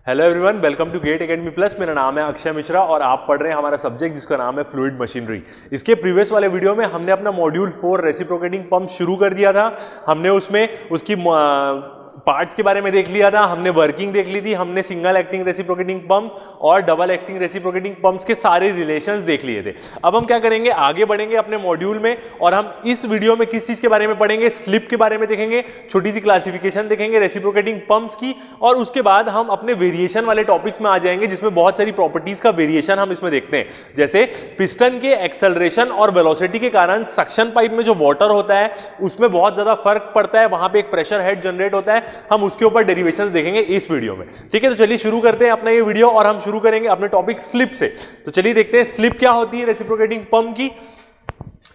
Hello everyone, welcome to Gate academy plus. मेरा नाम है अक्षय मिश्रा और आप पढ़ रहे हैं हमारा सब्जेक्ट जिसका नाम है फ्लूइड मशीनरी। इसके प्रीवियस वाले वीडियो में हमने अपना मॉड्यूल 4 रेसिप्रोकेटिंग पंप शुरू कर दिया था। हमने उसमें उसकी पार्ट्स के बारे में देख लिया था, हमने वर्किंग देख ली थी, हमने सिंगल एक्टिंग रेसिप्रोकेटिंग पंप और डबल एक्टिंग रेसिप्रोकेटिंग पंप्स के सारे रिलेशंस देख लिए थे। अब हम क्या करेंगे, आगे बढ़ेंगे अपने मॉड्यूल में और हम इस वीडियो में किस चीज के बारे में पढ़ेंगे, स्लिप के बारे में देखेंगे, छोटी सी क्लासिफिकेशन देखेंगे रेसिप्रोकेटिंग पंप्स की, और उसके बाद हम अपने वेरिएशन वाले टॉपिक्स में आ जाएंगे जिसमें बहुत सारी प्रॉपर्टीज का वेरिएशन हम इसमें देखते हैं। जैसे पिस्टन के एक्सेलरेशन और वेलोसिटी के कारण सक्शन पाइप में जो वाटर होता है उसमें बहुत ज्यादा फर्क पड़ता है, वहां पे एक प्रेशर हेड जनरेट होता है। हम उसके ऊपर डेरिवेशंस देखेंगे इस वीडियो में। ठीक है, तो चलिए शुरू करते हैं अपना ये वीडियो और हम शुरू करेंगे अपने टॉपिक स्लिप से। तो चलिए देखते हैं स्लिप क्या होती है रेसिप्रोकेटिंग पंप की।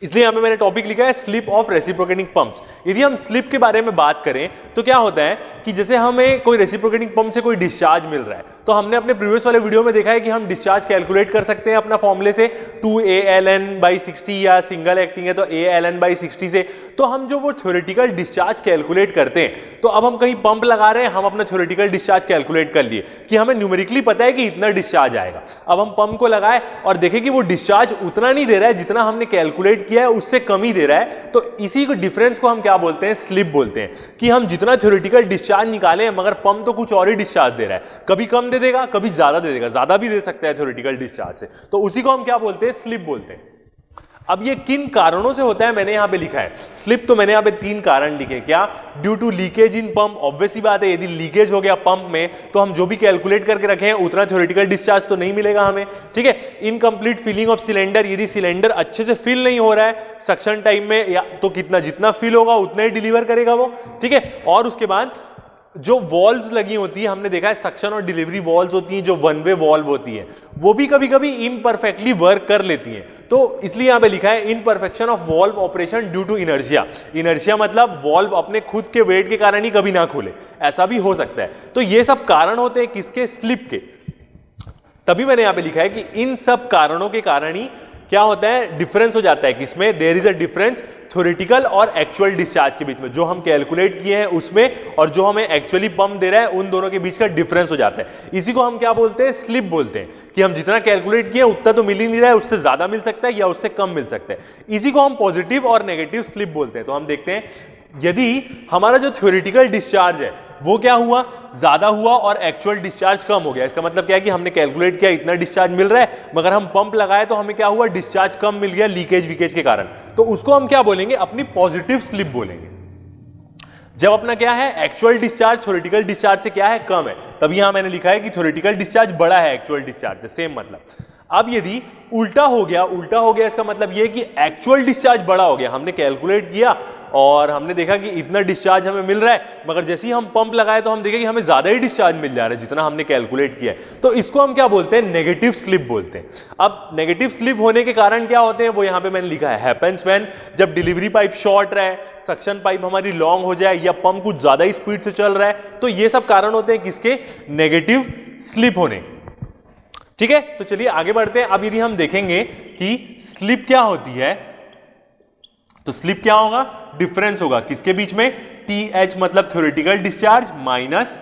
इसलिए यहां पे मैंने टॉपिक लिखा है स्लिप ऑफ रेसिप्रोकेटिंग पंप्स। यदि हम स्लिप के बारे में बात करें तो क्या होता है कि जैसे हमें कोई रेसिप्रोकेटिंग पंप से कोई डिस्चार्ज मिल रहा है, तो हमने अपने प्रीवियस वाले वीडियो में देखा है कि हम डिस्चार्ज कैलकुलेट कर सकते हैं अपना फॉर्मूले से 2ALN/60, या सिंगल एक्टिंग है तो ALN/60 से। तो हम जो वो थ्योरेटिकल डिस्चार्ज कैलकुलेट करते हैं, तो अब हम कहीं पंप लगा रहे हैं, हम अपना थ्योरेटिकल डिस्चार्ज कैलकुलेट कर लिए कि हमें न्यूमेरिकली पता है कि इतना डिस्चार्ज आएगा। अब हम पंप को लगाए और देखें कि वो डिस्चार्ज उतना नहीं दे रहा है जितना हमने कैलकुलेट किया है, उससे कम ही दे रहा है, तो इसी को डिफरेंस को हम क्या बोलते हैं, स्लिप बोलते हैं। कि हम जितना थ्योरेटिकल डिस्चार्ज निकाले मगर पंप तो कुछ और ही डिस्चार्ज दे रहा है, कभी कम दे देगा कभी ज्यादा दे देगा, ज्यादा भी दे सकता है थ्योरेटिकल डिस्चार्ज से, तो उसी को हम क्या बोलते हैं, स्लिप बोलते हैं। अब ये किन कारणों से होता है मैंने यहां पे लिखा है स्लिप, तो मैंने यहां पे 3 कारण लिखे। क्या? Due to leakage in pump. Obvious सी बात है, यदि लीकेज हो गया पंप में तो हम जो भी कैलकुलेट करके रखे हैं उतना थ्योरेटिकल डिस्चार्ज तो नहीं मिलेगा हमें। ठीक है। इनकम्प्लीट फिलिंग ऑफ सिलेंडर, यदि सिलेंडर अच्छे से फिल नहीं हो रहा है सक्शन टाइम में, या तो जितना फिल होगा उतना ही डिलीवर करेगा वो। ठीक है। और उसके बाद जो वॉल्व्स लगी होती है, हमने देखा है सक्शन और डिलीवरी वॉल्व्स होती हैं, जो वन वे वॉल्व होती है, वो भी कभी कभी इम्परफेक्टली वर्क कर लेती हैं। तो इसलिए यहां पे लिखा है imperfection of valve operation due to inertia. Inertia मतलब वॉल्व अपने खुद के वेट के कारण ही कभी ना खुले, ऐसा भी हो सकता है। तो ये सब कारण होते हैं किसके, स्लिप के। तभी मैंने यहां पे लिखा है कि इन सब कारणों के कारण ही क्या होता है, डिफरेंस हो जाता है किसमें, there is a difference theoretical और एक्चुअल डिस्चार्ज के बीच में। जो हम कैलकुलेट किए हैं उसमें और जो हमें एक्चुअली पंप दे रहा है, उन दोनों के बीच का डिफरेंस हो जाता है। इसी को हम क्या बोलते हैं, स्लिप बोलते हैं। कि हम जितना कैलकुलेट किए उतना तो मिल ही नहीं रहा है, उससे ज्यादा मिल सकता है या उससे कम मिल सकता है। इसी को हम पॉजिटिव और नेगेटिव स्लिप बोलते हैं। तो हम देखते हैं यदि हमारा जो थ्योरेटिकल डिस्चार्ज है वो क्या हुआ, ज्यादा हुआ और एक्चुअल डिस्चार्ज कम हो गया, इसका मतलब क्या है कि हमने कैलकुलेट किया इतना डिस्चार्ज मिल रहा है मगर हम पंप लगाए तो हमें क्या हुआ, डिस्चार्ज कम मिल गया लीकेज वीकेज के कारण, तो उसको हम क्या बोलेंगे, अपनी पॉजिटिव स्लिप बोलेंगे। जब अपना क्या है, एक्चुअल डिस्चार्ज थ्योरेटिकल डिस्चार्ज से क्या है, कम है, तभी यहां मैंने लिखा है कि थ्योरेटिकल डिस्चार्ज बड़ा है एक्चुअल डिस्चार्ज से, सेम मतलब। अब यदि उल्टा हो गया इसका मतलब यह कि एक्चुअल डिस्चार्ज बड़ा हो गया, हमने कैलकुलेट किया और हमने देखा कि इतना डिस्चार्ज हमें मिल रहा है मगर जैसे ही हम पंप लगाए तो हम देखें कि हमें ज्यादा ही डिस्चार्ज मिल जा रहा है जितना हमने कैलकुलेट किया है, तो इसको हम क्या बोलते हैं, नेगेटिव स्लिप बोलते हैं। अब नेगेटिव स्लिप होने के कारण क्या होते हैं वो यहां पे मैंने लिखा है, हैपेंस व्हेन, जब डिलीवरी पाइप शॉर्ट रहे, सक्शन पाइप हमारी लॉन्ग हो जाए या पंप कुछ ज्यादा ही स्पीड से चल रहा है, तो ये सब कारण होते हैं किसके, नेगेटिव स्लिप होने। ठीक है, तो चलिए आगे बढ़ते हैं। अब यदि हम देखेंगे कि स्लिप क्या होती है, तो स्लिप क्या होगा, डिफरेंस होगा किसके बीच में, TH मतलब theoretical discharge minus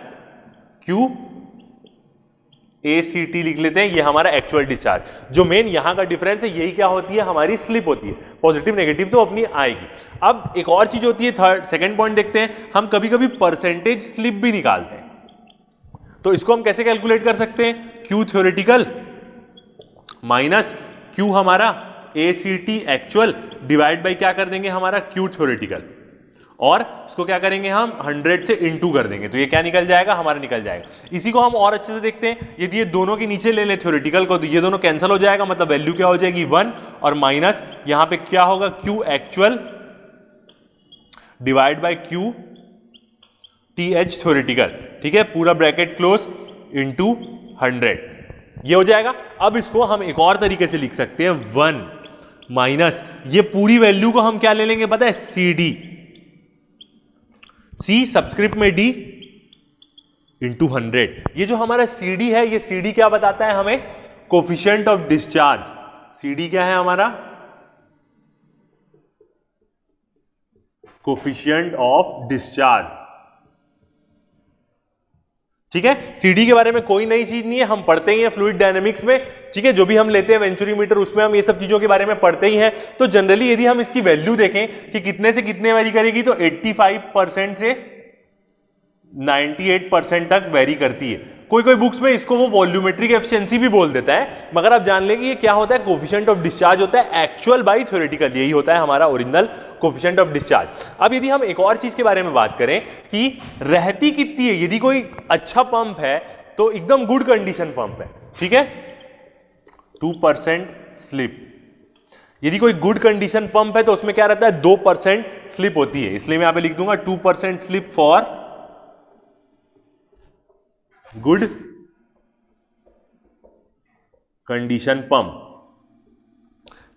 Q ACT लिख लेते हैं, ये हमारा एक्चुअल डिस्चार्ज। जो मेन यहां का डिफरेंस है यही क्या होती है, हमारी स्लिप होती है। पॉजिटिव नेगेटिव तो अपनी आएगी। अब एक और चीज होती है, सेकंड पॉइंट देखते हैं, हम कभी कभी परसेंटेज स्लिप भी निकालते हैं। तो इसको हम कैसे कैलकुलेट कर सकते हैं, Q थ्योरेटिकल माइनस Q हमारा ACT एक्चुअल डिवाइड बाई क्या कर देंगे, हमारा Q थ्योरेटिकल, और इसको क्या करेंगे हम 100 से इंटू कर देंगे, तो ये क्या निकल जाएगा, हमारा निकल जाएगा। इसी को हम और अच्छे से देखते हैं, यदि ये दोनों के नीचे ले लें थ्योरेटिकल को तो ये दोनों कैंसिल हो जाएगा, मतलब वैल्यू क्या हो जाएगी 1, और माइनस यहां पे क्या होगा, Q actual divide by Q TH theoretical. ठीक है, पूरा ब्रैकेट क्लोज इंटू 100, ये हो जाएगा। अब इसको हम एक और तरीके से लिख सकते हैं, 1 माइनस ये पूरी वैल्यू को हम क्या ले लेंगे पता है, CD, C सबस्क्रिप्ट में D इंटू 100। ये जो हमारा CD है, ये CD क्या बताता है हमें, कोफिशिएंट ऑफ डिस्चार्ज। CD क्या है हमारा, कोफिशिएंट ऑफ डिस्चार्ज। ठीक है, CD के बारे में कोई नई चीज नहीं है, हम पढ़ते ही हैं फ्लूइड डायनेमिक्स में। ठीक है, जो भी हम लेते हैं वेंचुरीमीटर उसमें हम ये सब चीजों के बारे में पढ़ते ही हैं। तो जनरली यदि हम इसकी वैल्यू देखें कि कितने से कितने वेरी करेगी, तो 85% से 98% तक वेरी करती है। कोई कोई बुक्स में इसको वो वॉल्यूमेट्रिक एफिशिएंसी भी बोल देता है, मगर आप जान लेंगे ये क्या होता है, कोफिशिएंट ऑफ डिस्चार्ज होता है एक्चुअल बाई थ्योरेटिकल, यही होता है हमारा ओरिजिनल कोफिशिएंट ऑफ डिस्चार्ज। अब यदि हम एक और चीज के बारे में बात करें कि रहती कितनी है, यदि कोई अच्छा पंप है तो एकदम गुड कंडीशन पंप है, ठीक है, 2% स्लिप। यदि कोई गुड कंडीशन पंप है तो उसमें क्या रहता है, 2% स्लिप होती है, इसलिए मैं यहां पे लिख दूंगा 2% slip for good condition pump.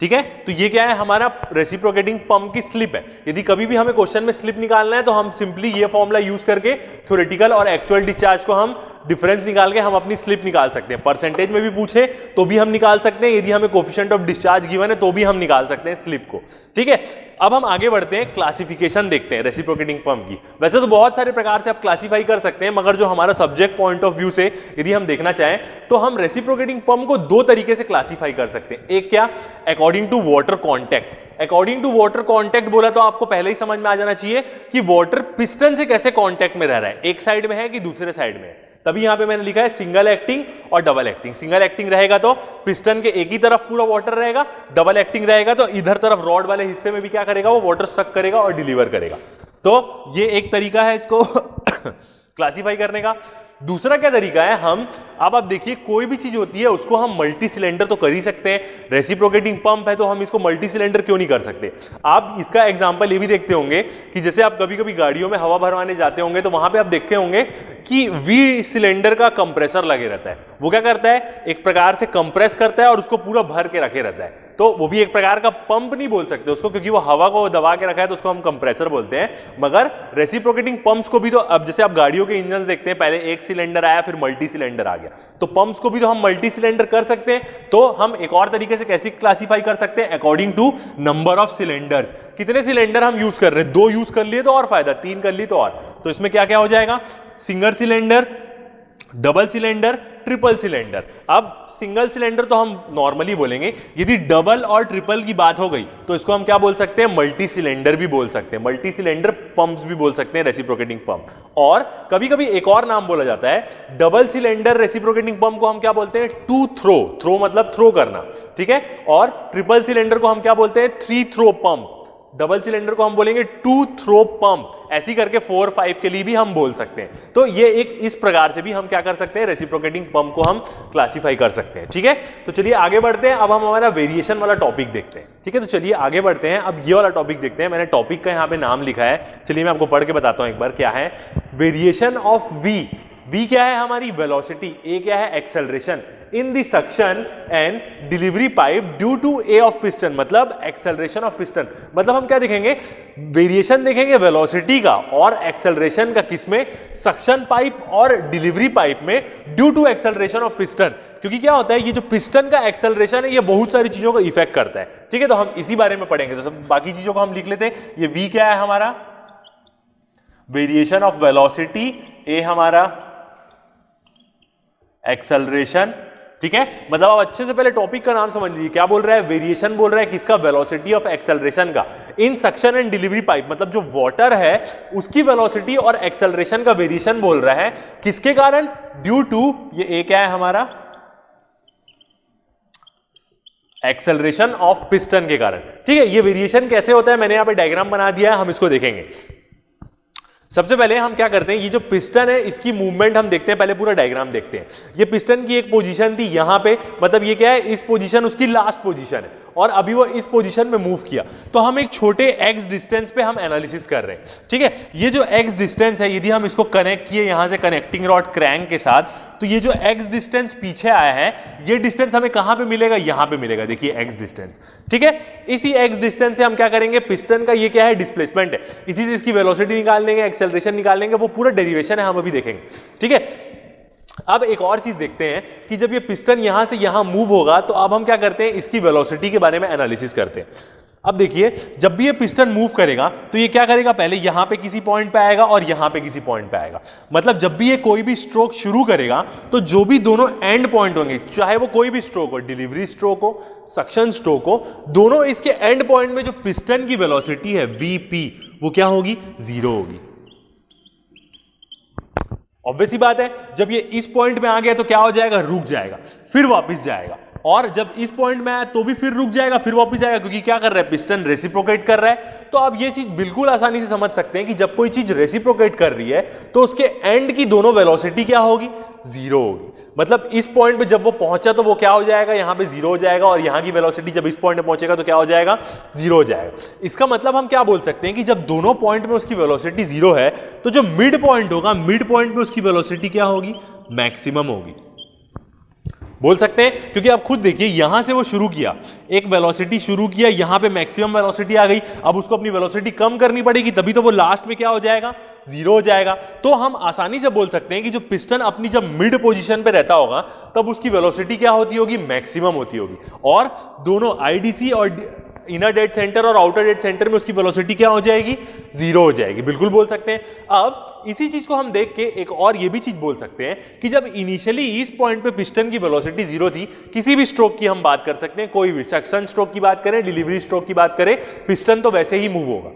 ठीक है, तो ये क्या है, हमारा रेसिप्रोकेटिंग पंप की स्लिप है। यदि कभी भी हमें क्वेश्चन में स्लिप निकालना है तो हम सिंपली ये फॉर्मूला यूज करके थ्योरेटिकल और एक्चुअल डिस्चार्ज को हम डिफरेंस निकाल के हम अपनी स्लिप निकाल सकते हैं। परसेंटेज में भी पूछे तो भी हम निकाल सकते हैं, यदि हमें कोफिशिएंट ऑफ डिस्चार्ज गिवन है तो भी हम निकाल सकते हैं स्लिप को। ठीक है, अब हम आगे बढ़ते हैं, क्लासिफिकेशन देखते हैं रेसिप्रोकेटिंग पंप की। वैसे तो बहुत सारे प्रकार से आप क्लासीफाई कर सकते हैं, मगर जो हमारा सब्जेक्ट पॉइंट ऑफ व्यू से यदि हम देखना चाहें तो हम रेसिप्रोकेटिंग पंप को दो तरीके से क्लासीफाई कर सकते हैं। एक क्या, according to water contact. According to water contact बोला तो आपको पहले ही समझ में आ जाना चाहिए कि वाटर पिस्टन से कैसे कॉन्टैक्ट में रह रहा है, एक साइड में है कि दूसरे साइड में है। तभी यहां पे मैंने लिखा है सिंगल एक्टिंग और डबल एक्टिंग। सिंगल एक्टिंग रहेगा तो पिस्टन के एक ही तरफ पूरा वाटर रहेगा, डबल एक्टिंग रहेगा तो इधर तरफ रॉड वाले हिस्से में भी क्या करेगा, वो वाटर सक करेगा और डिलीवर करेगा। तो ये एक तरीका है इसको क्लासीफाई करने का। दूसरा क्या तरीका है, हम अब आप देखिए कोई भी चीज होती है उसको हम मल्टी सिलेंडर तो कर ही सकते हैं। रेसिप्रोकेटिंग पंप है तो हम इसको मल्टी सिलेंडर क्यों नहीं कर सकते। आप इसका एग्जांपल ये भी देखते होंगे कि जैसे आप कभी कभी गाड़ियों में हवा भरवाने जाते होंगे तो वहां पे आप देखते होंगे कि वी सिलेंडर का कंप्रेसर लगे रहता है। वो क्या करता है, एक प्रकार से कंप्रेस करता है और उसको पूरा भर के रखे रहता है। तो वो भी एक प्रकार का पंप नहीं बोल सकते उसको, क्योंकि वो हवा को दबा के रखा है तो उसको हम कंप्रेसर बोलते हैं। मगर रेसिप्रोकेटिंग पंप्स को भी तो, अब जैसे आप गाड़ियों के इंजन देखते हैं, पहले एक सिलेंडर आया फिर मल्टी सिलेंडर आ गया, तो पंप्स को भी तो हम मल्टी सिलेंडर कर सकते हैं। तो हम एक और तरीके से कैसे क्लासीफाई कर सकते हैं, according to number of cylinders. कितने सिलेंडर हम यूज कर रहे हैं, 2 यूज कर लिए तो और फायदा, 3 कर लिए तो और। तो इसमें क्या क्या हो जाएगा, single cylinder, double cylinder, triple cylinder. अब सिंगल सिलेंडर तो हम नॉर्मली बोलेंगे, यदि डबल और ट्रिपल की बात हो गई तो इसको हम क्या बोल सकते हैं, मल्टी सिलेंडर भी बोल सकते हैं, मल्टी सिलेंडर पंप्स भी बोल सकते हैं रेसिप्रोकेटिंग पंप। और कभी कभी एक और नाम बोला जाता है, डबल सिलेंडर रेसिप्रोकेटिंग पंप को हम क्या बोलते हैं, टू थ्रो, थ्रो मतलब थ्रो करना, ठीक है। और ट्रिपल सिलेंडर को हम क्या बोलते हैं, 3 थ्रो पंप। डबल सिलेंडर को हम बोलेंगे 2 थ्रो पंप। ऐसी करके 4, 5 के लिए भी हम बोल सकते हैं। तो ये एक इस प्रकार से भी हम क्या कर सकते हैं, रेसिप्रोकेटिंग पंप को हम क्लासीफाई कर सकते हैं। ठीक है, तो चलिए आगे बढ़ते हैं। अब हम हमारा वेरिएशन वाला टॉपिक देखते हैं। ठीक है, तो चलिए आगे बढ़ते हैं। अब ये वाला टॉपिक देखते हैं। मैंने टॉपिक का यहाँ पे नाम लिखा है, चलिए मैं आपको पढ़ के बताता हूँ एक बार क्या है। Variation of we. वी क्या है, हमारी वेलोसिटी। ए क्या है, acceleration in the suction and delivery pipe due to a of piston, मतलब एक्सेलरेशन ऑफ पिस्टन। मतलब हम क्या देखेंगे, वेरिएशन देखेंगे वेलोसिटी का और एक्सेलरेशन का, किसमें, सक्शन पाइप और डिलीवरी पाइप में, due to acceleration of piston. क्योंकि क्या होता है, ये जो पिस्टन का एक्सेलरेशन है ये बहुत सारी चीजों को इफेक्ट करता है। ठीक है, तो हम इसी बारे में पढ़ेंगे। तो सब बाकी चीजों को हम लिख लेते हैं। ये वी क्या है हमारा, वेरिएशन ऑफ वेलोसिटी, ए हमारा एक्सेलरेशन। ठीक है, मतलब आप अच्छे से पहले टॉपिक का नाम समझ लीजिए। क्या बोल रहा है, वेरिएशन बोल रहा है किसका, वेलोसिटी ऑफ एक्सेलरेशन का इन सक्शन एंड डिलीवरी पाइप। मतलब जो वाटर है उसकी वेलोसिटी और एक्सेलरेशन का वेरिएशन बोल रहा है, किसके कारण, ड्यू टू, ये ए क्या है हमारा, एक्सेलरेशन ऑफ पिस्टन के कारण। ठीक है, ये वेरिएशन कैसे होता है, मैंने यहां पे डायग्राम बना दिया है, हम इसको देखेंगे। सबसे पहले हम क्या करते हैं, ये जो पिस्टन है इसकी मूवमेंट हम देखते हैं, पहले पूरा डायग्राम देखते हैं। ये पिस्टन की एक पोजीशन थी यहां पे, मतलब ये क्या है, इस पोजीशन उसकी लास्ट पोजीशन है और अभी वो इस पोजीशन में मूव किया। तो हम एक छोटे एक्स डिस्टेंस पे हम एनालिसिस कर रहे हैं। ठीक है, ये जो एक्स डिस्टेंस है, यदि हम इसको कनेक्ट किए यहां से कनेक्टिंग रॉड क्रैंक के साथ, तो ये जो एक्स डिस्टेंस पीछे आया है, ये डिस्टेंस हमें कहां पे मिलेगा, यहां पे मिलेगा। देखिए एक्स डिस्टेंस। ठीक है, इसी एक्स डिस्टेंस से हम क्या करेंगे, पिस्टन का ये क्या है, डिस्प्लेसमेंट है, इसी से इसकी वेलोसिटी निकाल लेंगे, एक्सेलरेशन निकाल लेंगे, वो पूरा डेरिवेशन है, हम अभी देखेंगे। ठीक है, अब एक और चीज देखते हैं कि जब ये पिस्टन यहां से यहां मूव होगा तो अब हम क्या करते हैं, इसकी वेलोसिटी के बारे में एनालिसिस करते हैं। अब देखिए जब भी ये पिस्टन मूव करेगा तो ये क्या करेगा, पहले यहां पे किसी पॉइंट पे आएगा और यहां पे किसी पॉइंट पे आएगा। मतलब जब भी ये कोई भी स्ट्रोक शुरू करेगा तो जो भी दोनों एंड पॉइंट होंगे, चाहे वो कोई भी स्ट्रोक हो, डिलीवरी स्ट्रोक हो, सक्शन स्ट्रोक हो, दोनों इसके एंड पॉइंट में जो पिस्टन की वेलोसिटी है वीपी वो क्या होगी, 0 होगी। ऑब्वियस ही बात है, जब ये इस पॉइंट में आ गया तो क्या हो जाएगा, रुक जाएगा, फिर वापस जाएगा, और जब इस पॉइंट में आया तो भी फिर रुक जाएगा, फिर वापस आएगा, क्योंकि क्या कर रहा है, पिस्टन रेसिप्रोकेट कर रहा है। तो आप ये चीज बिल्कुल आसानी से समझ सकते हैं कि जब कोई चीज रेसिप्रोकेट कर रही है तो उसके एंड की दोनों वेलोसिटी क्या होगी, 0 होगी। मतलब इस पॉइंट पे जब वो पहुंचा तो वो क्या हो जाएगा, यहां पे 0 हो जाएगा, और यहां की वेलोसिटी जब इस पॉइंट पे पहुंचेगा तो क्या हो जाएगा, 0 हो जाएगा। इसका मतलब हम क्या बोल सकते हैं कि जब दोनों पॉइंट में उसकी वेलोसिटी 0 है तो जो मिड पॉइंट होगा, मिड पॉइंट में उसकी वेलोसिटी क्या होगी, मैक्सिमम होगी। बोल सकते हैं, क्योंकि आप खुद देखिए यहां से वो शुरू किया, एक वेलोसिटी शुरू किया, यहां पे मैक्सिमम वेलोसिटी आ गई, अब उसको अपनी वेलोसिटी कम करनी पड़ेगी, तभी तो वो लास्ट में क्या हो जाएगा, 0 हो जाएगा। तो हम आसानी से बोल सकते हैं कि जो पिस्टन अपनी जब मिड पोजीशन पे रहता होगा तब उसकी वेलोसिटी क्या होती होगी, मैक्सिमम होती होगी, और दोनों आईडीसी और इनर डेड सेंटर और आउटर डेड सेंटर में उसकी वेलोसिटी क्या हो जाएगी, 0 हो जाएगी। बिल्कुल बोल सकते हैं। अब इसी चीज को हम देख के एक और ये भी चीज बोल सकते हैं कि जब इनिशियली इस पॉइंट पे पिस्टन की वेलोसिटी 0 थी, किसी भी स्ट्रोक की हम बात कर सकते हैं, कोई भी सक्शन स्ट्रोक की बात करें, डिलीवरी स्ट्रोक की बात करें, पिस्टन तो वैसे ही मूव होगा।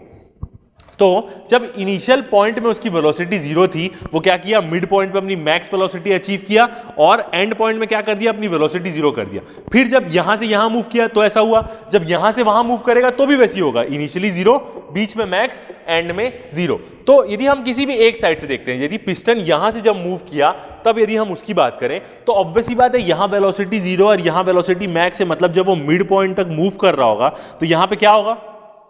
तो जब इनिशियल पॉइंट में उसकी वेलोसिटी 0 थी, वो क्या किया, मिड पॉइंट पे अपनी मैक्स वेलोसिटी अचीव किया, और एंड पॉइंट में क्या कर दिया, अपनी वेलोसिटी 0 कर दिया। फिर जब यहां से यहां मूव किया तो ऐसा हुआ, जब यहां से वहां मूव करेगा तो भी वैसे ही होगा, इनिशियली 0, बीच में मैक्स, एंड में 0। तो यदि हम किसी भी एक साइड से देखते हैं, यदि पिस्टन यहां से जब मूव किया तब यदि हम उसकी बात करें तो ऑब्वियस ही बात है, यहां वेलोसिटी 0 और यहां वेलोसिटी मैक्स है, मतलब जब वो मिड पॉइंट तक मूव कर रहा होगा तो यहां पे क्या होगा,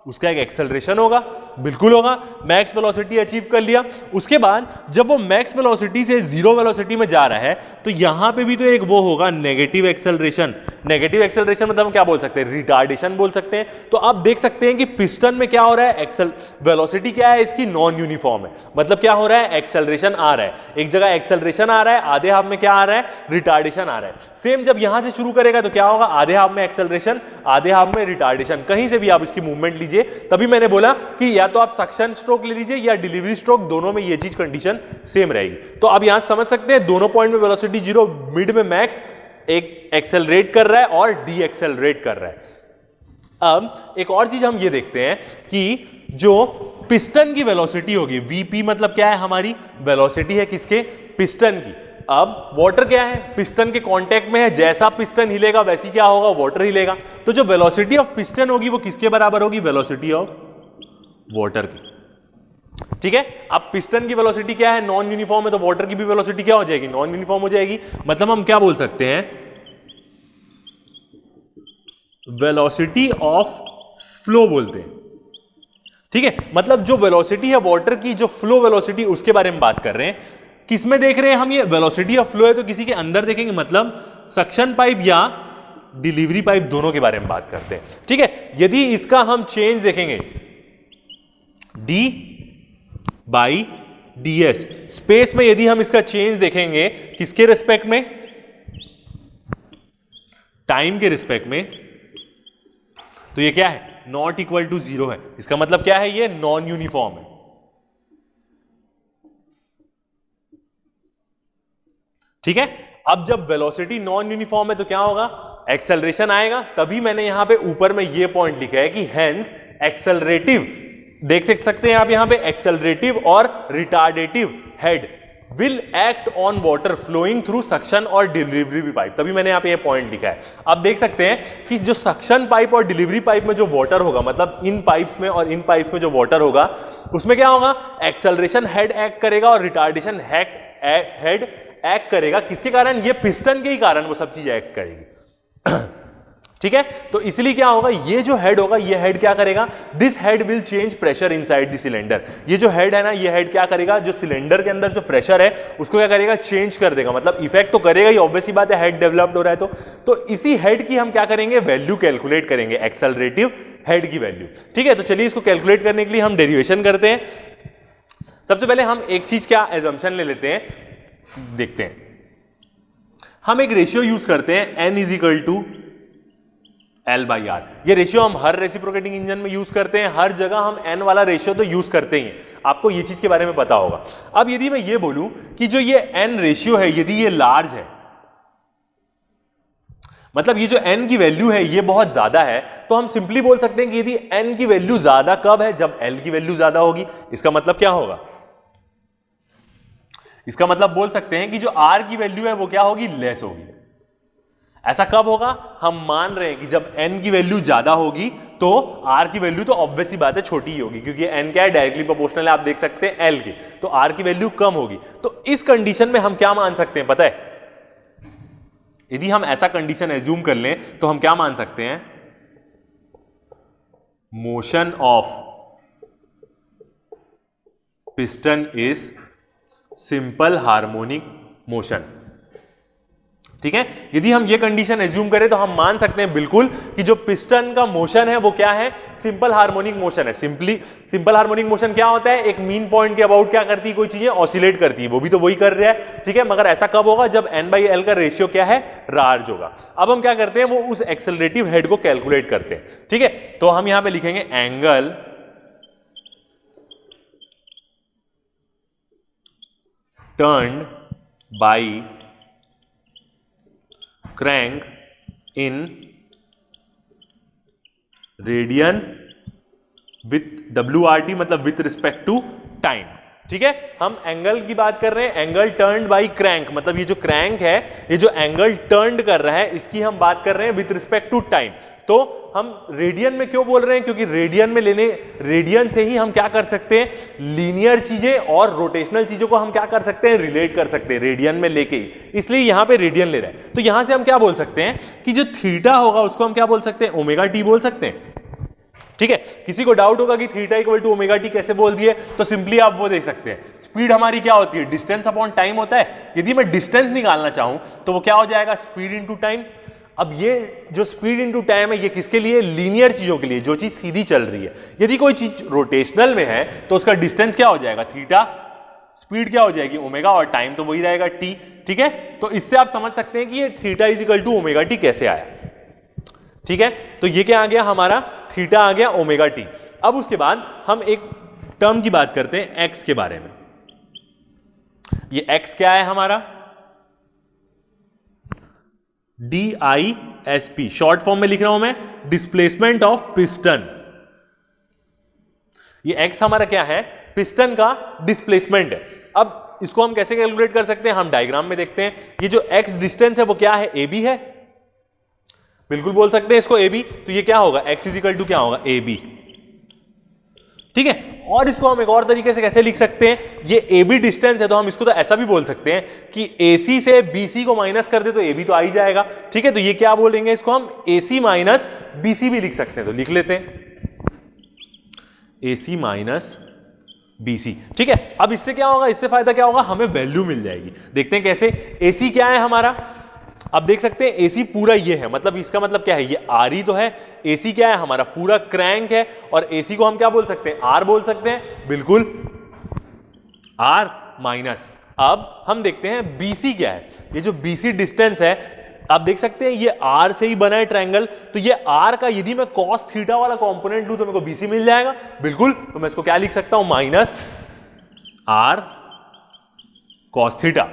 उसका एक एक्सेलरेशन होगा, बिल्कुल होगा, मैक्स वेलोसिटी अचीव कर लिया। उसके बाद जब वो मैक्स वेलोसिटी से 0 वेलोसिटी में जा रहा है तो यहां पे भी तो एक वो होगा, नेगेटिव एक्सेलरेशन। नेगेटिव एक्सेलरेशन मतलब हम क्या बोल सकते हैं, रिटार्डेशन बोल सकते हैं। तो आप देख सकते हैं कि पिस्टन में क्या हो रहा है, एक्सेल वेलोसिटी क्या है इसकी, नॉन यूनिफॉर्म है, मतलब क्या हो रहा है, एक्सेलरेशन आ रहा है, एक जगह एक्सेलरेशन आ रहा है, आधे हाफ में क्या आ रहा है, रिटार्डेशन आ रहा है। सेम जब यहां से शुरू करेगा तो क्या होगा, आधे हाफ में एक्सेलरेशन, आधे हाफ में रिटार्डेशन, कहीं से भी आप इसकी मूवमेंट लीजिए। तभी मैंने बोला कि या तो आप सक्शन स्ट्रोक ले लीजिए या डिलीवरी स्ट्रोक, दोनों में ये चीज कंडीशन सेम रहेगी। तो आप यहां समझ सकते हैं दोनों पॉइंट में वेलोसिटी 0, मिड में मैक्स, एक एक्सेलरेट कर रहा है और डी एक्सेलरेट कर रहा है। अब एक और चीज हम ये देखते हैं कि जो पिस्टन की वेलोसिटी होगी, वीपी मतलब क्या है, हमारी वेलोसिटी है किसके, पिस्टन की। अब वाटर क्या है, पिस्टन के कांटेक्ट में है, जैसा पिस्टन हिलेगा वैसी क्या होगा, वाटर हिलेगा। तो जो वेलोसिटी ऑफ पिस्टन होगी वो किसके बराबर होगी, वेलोसिटी ऑफ वाटर की। ठीक है, अब पिस्टन की वेलोसिटी क्या है, नॉन यूनिफॉर्म है, तो वाटर की भी वेलोसिटी क्या हो जाएगी, नॉन यूनिफॉर्म हो जाएगी। मतलब हम क्या बोल सकते हैं, वेलोसिटी ऑफ फ्लो बोलते हैं। ठीक है, मतलब जो वेलोसिटी है वाटर की, जो फ्लो वेलोसिटी, उसके बारे में बात कर रहे हैं। किस में देख रहे हैं हम, ये वेलोसिटी ऑफ फ्लो है तो किसी के अंदर देखेंगे, मतलब सक्शन पाइप या डिलीवरी पाइप, दोनों के बारे में बात करते हैं। ठीक है, यदि इसका हम चेंज देखेंगे, d बाई ds, स्पेस में यदि हम इसका चेंज देखेंगे, किसके रिस्पेक्ट में, टाइम के रिस्पेक्ट में, तो ये क्या है, नॉट इक्वल टू 0 है। इसका मतलब क्या है, ये नॉन यूनिफॉर्म है। ठीक है, अब जब वेलोसिटी नॉन यूनिफॉर्म है तो क्या होगा, एक्सेलरेशन आएगा। तभी मैंने यहां पे ऊपर में ये पॉइंट लिखा है कि हेंस एक्सेलरेटिव, देख सकते हैं आप यहां पे, एक्सेलरेटिव और retardative head will act on water flowing through suction और डिलीवरी पाइप। तभी मैंने यहां पे ये पॉइंट लिखा है। आप देख सकते हैं कि जो सक्शन पाइप और डिलीवरी पाइप में जो वाटर होगा, मतलब इन पाइप्स में और इन पाइप्स में जो वाटर होगा, उसमें क्या होगा, एक्सेलरेशन हेड एक्ट करेगा और रिटार्डेशन हेड एक्ट करेगा। किसके कारण, ये पिस्टन के ही कारण वो सब चीज एक्ट करेगी। ठीक है, तो इसलिए क्या होगा, ये जो हेड होगा, ये हेड क्या करेगा, this head will change pressure inside the cylinder. ये जो हेड है ना, ये हेड क्या करेगा, जो सिलेंडर के अंदर जो प्रेशर है उसको क्या करेगा, चेंज कर देगा। मतलब इफेक्ट तो करेगा ही, ऑब्वियस ही बात है, हेड डेवलप्ड हो रहा है तो इसी हेड की हम क्या करेंगे, वैल्यू कैलकुलेट करेंगे, एक्सेलरेटिव हेड की वैल्यू। ठीक है, तो चलिए इसको कैलकुलेट करने के लिए हम डेरिवेशन करते हैं। सबसे पहले हम एक चीज क्या एजम्पशन ले लेते हैं, देखते हैं। हम एक रेशियो यूज करते हैं, n is equal to L/R। ये रेशियो हम हर रेसिप्रोकेटिंग इंजन में यूज करते हैं, हर जगह हम N वाला रेशियो तो यूज करते ही हैं, आपको ये चीज के बारे में पता होगा। अब यदि मैं ये बोलूं कि जो ये N रेशियो है यदि ये लार्ज है, मतलब ये जो N की वैल्यू है ये बहुत ज्यादा है, तो हम सिंपली बोल सकते हैं कि यदि N की वैल्यू ज्यादा कब है, जब L की वैल्यू ज्यादा होगी। इसका मतलब क्या होगा, इसका मतलब बोल सकते हैं कि जो R की वैल्यू है वो क्या होगी, लेस होगी। ऐसा कब होगा, हम मान रहे हैं कि जब N की वैल्यू ज्यादा होगी तो R की वैल्यू तो ऑब्वियस सी बात है छोटी ही होगी, क्योंकि N क्या है, डायरेक्टली प्रोपोर्शनल है, आप देख सकते हैं L की, तो R की वैल्यू कम होगी। तो इस कंडीशन में हम क्या मान सकते हैं पता है, यदि हम ऐसा कंडीशन एज्यूम कर लें तो हम क्या मान सकते हैं, motion of piston is simple harmonic motion. ठीक है, यदि हम ये कंडीशन एज्यूम करें तो हम मान सकते हैं बिल्कुल कि जो पिस्टन का मोशन है वो क्या है, सिंपल हार्मोनिक मोशन है। सिंपल हार्मोनिक मोशन क्या होता है, एक मीन पॉइंट के अबाउट क्या करती है कोई चीजें, ऑसिलेट करती है, वो भी तो वही कर रहा है। ठीक है, मगर ऐसा कब होगा, जब N/L का रेशियो क्या है, लार्ज होगा। अब हम क्या करते हैं, वो उस एक्सेलरेटिव हेड को कैलकुलेट करते हैं। ठीक है, तो हम यहां पर लिखेंगे angle turned by crank in radian with WRT, मतलब विथ रिस्पेक्ट टू टाइम। ठीक है, हम एंगल की बात कर रहे हैं, एंगल टर्न्ड बाई क्रैंक, मतलब ये जो क्रैंक है, ये जो एंगल टर्न्ड कर रहा है, इसकी हम बात कर रहे हैं विथ रिस्पेक्ट टू टाइम। तो हम रेडियन में क्यों बोल रहे हैं, क्योंकि रेडियन से ही हम क्या कर सकते हैं, लीनियर चीजें और रोटेशनल चीजों को हम क्या कर सकते हैं, रिलेट कर सकते हैं रेडियन में लेके ही, इसलिए यहां पे रेडियन ले रहे हैं। तो यहां से हम क्या बोल सकते हैं कि जो थीटा होगा उसको हम क्या बोल सकते हैं, ω/t बोल सकते हैं। ठीक है, किसी को डाउट होगा कि थीटा इक्वल टू ω/t कैसे बोल दिए, तो सिंपली आप वो देख सकते हैं, स्पीड हमारी क्या होती है, डिस्टेंस अपॉन टाइम होता है। यदि मैं डिस्टेंस निकालना चाहूं तो वो क्या हो जाएगा, स्पीड इनटू टाइम। अब ये जो स्पीड इनटू टाइम है ये किसके लिए, लीनियर चीजों के लिए, जो चीज सीधी चल रही है। यदि कोई चीज रोटेशनल में है तो उसका डिस्टेंस क्या हो जाएगा, थीटा, स्पीड क्या हो जाएगी, ओमेगा, और टाइम तो वही रहेगा टी। ठीक है, तो इससे आप समझ सकते हैं कि ये theta is equal to ω/t कैसे आया। ठीक है, तो ये क्या आ गया हमारा, थीटा आ गया ω/t। अब उसके बाद हम एक टर्म की बात करते हैं एक्स के बारे में। ये एक्स क्या है हमारा, DISP, शॉर्ट फॉर्म में लिख रहा हूं मैं, डिस्प्लेसमेंट ऑफ पिस्टन। ये एक्स हमारा क्या है, पिस्टन का डिस्प्लेसमेंट है। अब इसको हम कैसे कैलकुलेट कर सकते हैं, हम डायग्राम में देखते हैं। ये जो एक्स डिस्टेंस है वो क्या है, AB है, बिल्कुल बोल सकते हैं इसको AB। तो ये क्या होगा, x इज इक्वल टू क्या होगा, AB। ठीक है, और इसको हम एक और तरीके से कैसे लिख सकते हैं, ये AB डिस्टेंस है तो हम इसको तो ऐसा भी बोल सकते हैं कि AC से BC को माइनस कर दे तो AB तो आ ही जाएगा। ठीक है, तो ये क्या बोलेंगे, इसको हम AC माइनस BC भी लिख सकते हैं, तो लिख लेते हैं AC माइनस BC। ठीक है, अब इससे क्या होगा, इससे फायदा क्या होगा, हमें वैल्यू मिल जाएगी। देखते हैं कैसे। AC क्या है हमारा, अब देख सकते हैं AC पूरा ये है, मतलब इसका मतलब क्या है, ये RE तो है। AC क्या है हमारा, पूरा क्रैंक है, और AC को हम क्या बोल सकते हैं, R बोल सकते हैं, बिल्कुल R माइनस। अब हम देखते हैं BC क्या है। ये जो BC डिस्टेंस है, आप देख सकते हैं ये R से ही बना है ट्रायंगल, तो ये R का यदि मैं cos थीटा वाला कंपोनेंट लूं तो मेरे को BC मिल जाएगा, बिल्कुल। तो मैं इसको क्या लिख सकता हूं, माइनस R cos थीटा।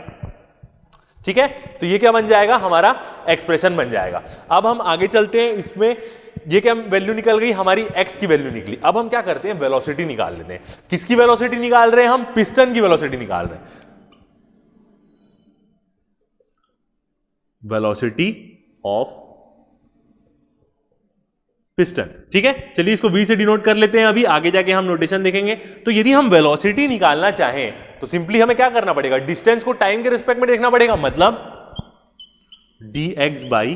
ठीक है, तो ये क्या बन जाएगा, हमारा एक्सप्रेशन बन जाएगा। अब हम आगे चलते हैं, इसमें ये क्या वैल्यू निकल गई, हमारी एक्स की वैल्यू निकली। अब हम क्या करते हैं, वेलोसिटी निकाल लेते हैं। किसकी वेलोसिटी निकाल रहे हैं, हम पिस्टन की वेलोसिटी निकाल रहे हैं, वेलोसिटी ऑफ पिस्टन। ठीक है, चलिए इसको V से डिनोट कर लेते हैं, अभी आगे जाके हम नोटेशन देखेंगे। तो यदि हम वेलोसिटी निकालना चाहें तो सिंपली हमें क्या करना पड़ेगा, डिस्टेंस को टाइम के रिस्पेक्ट में देखना पड़ेगा, मतलब dx बाई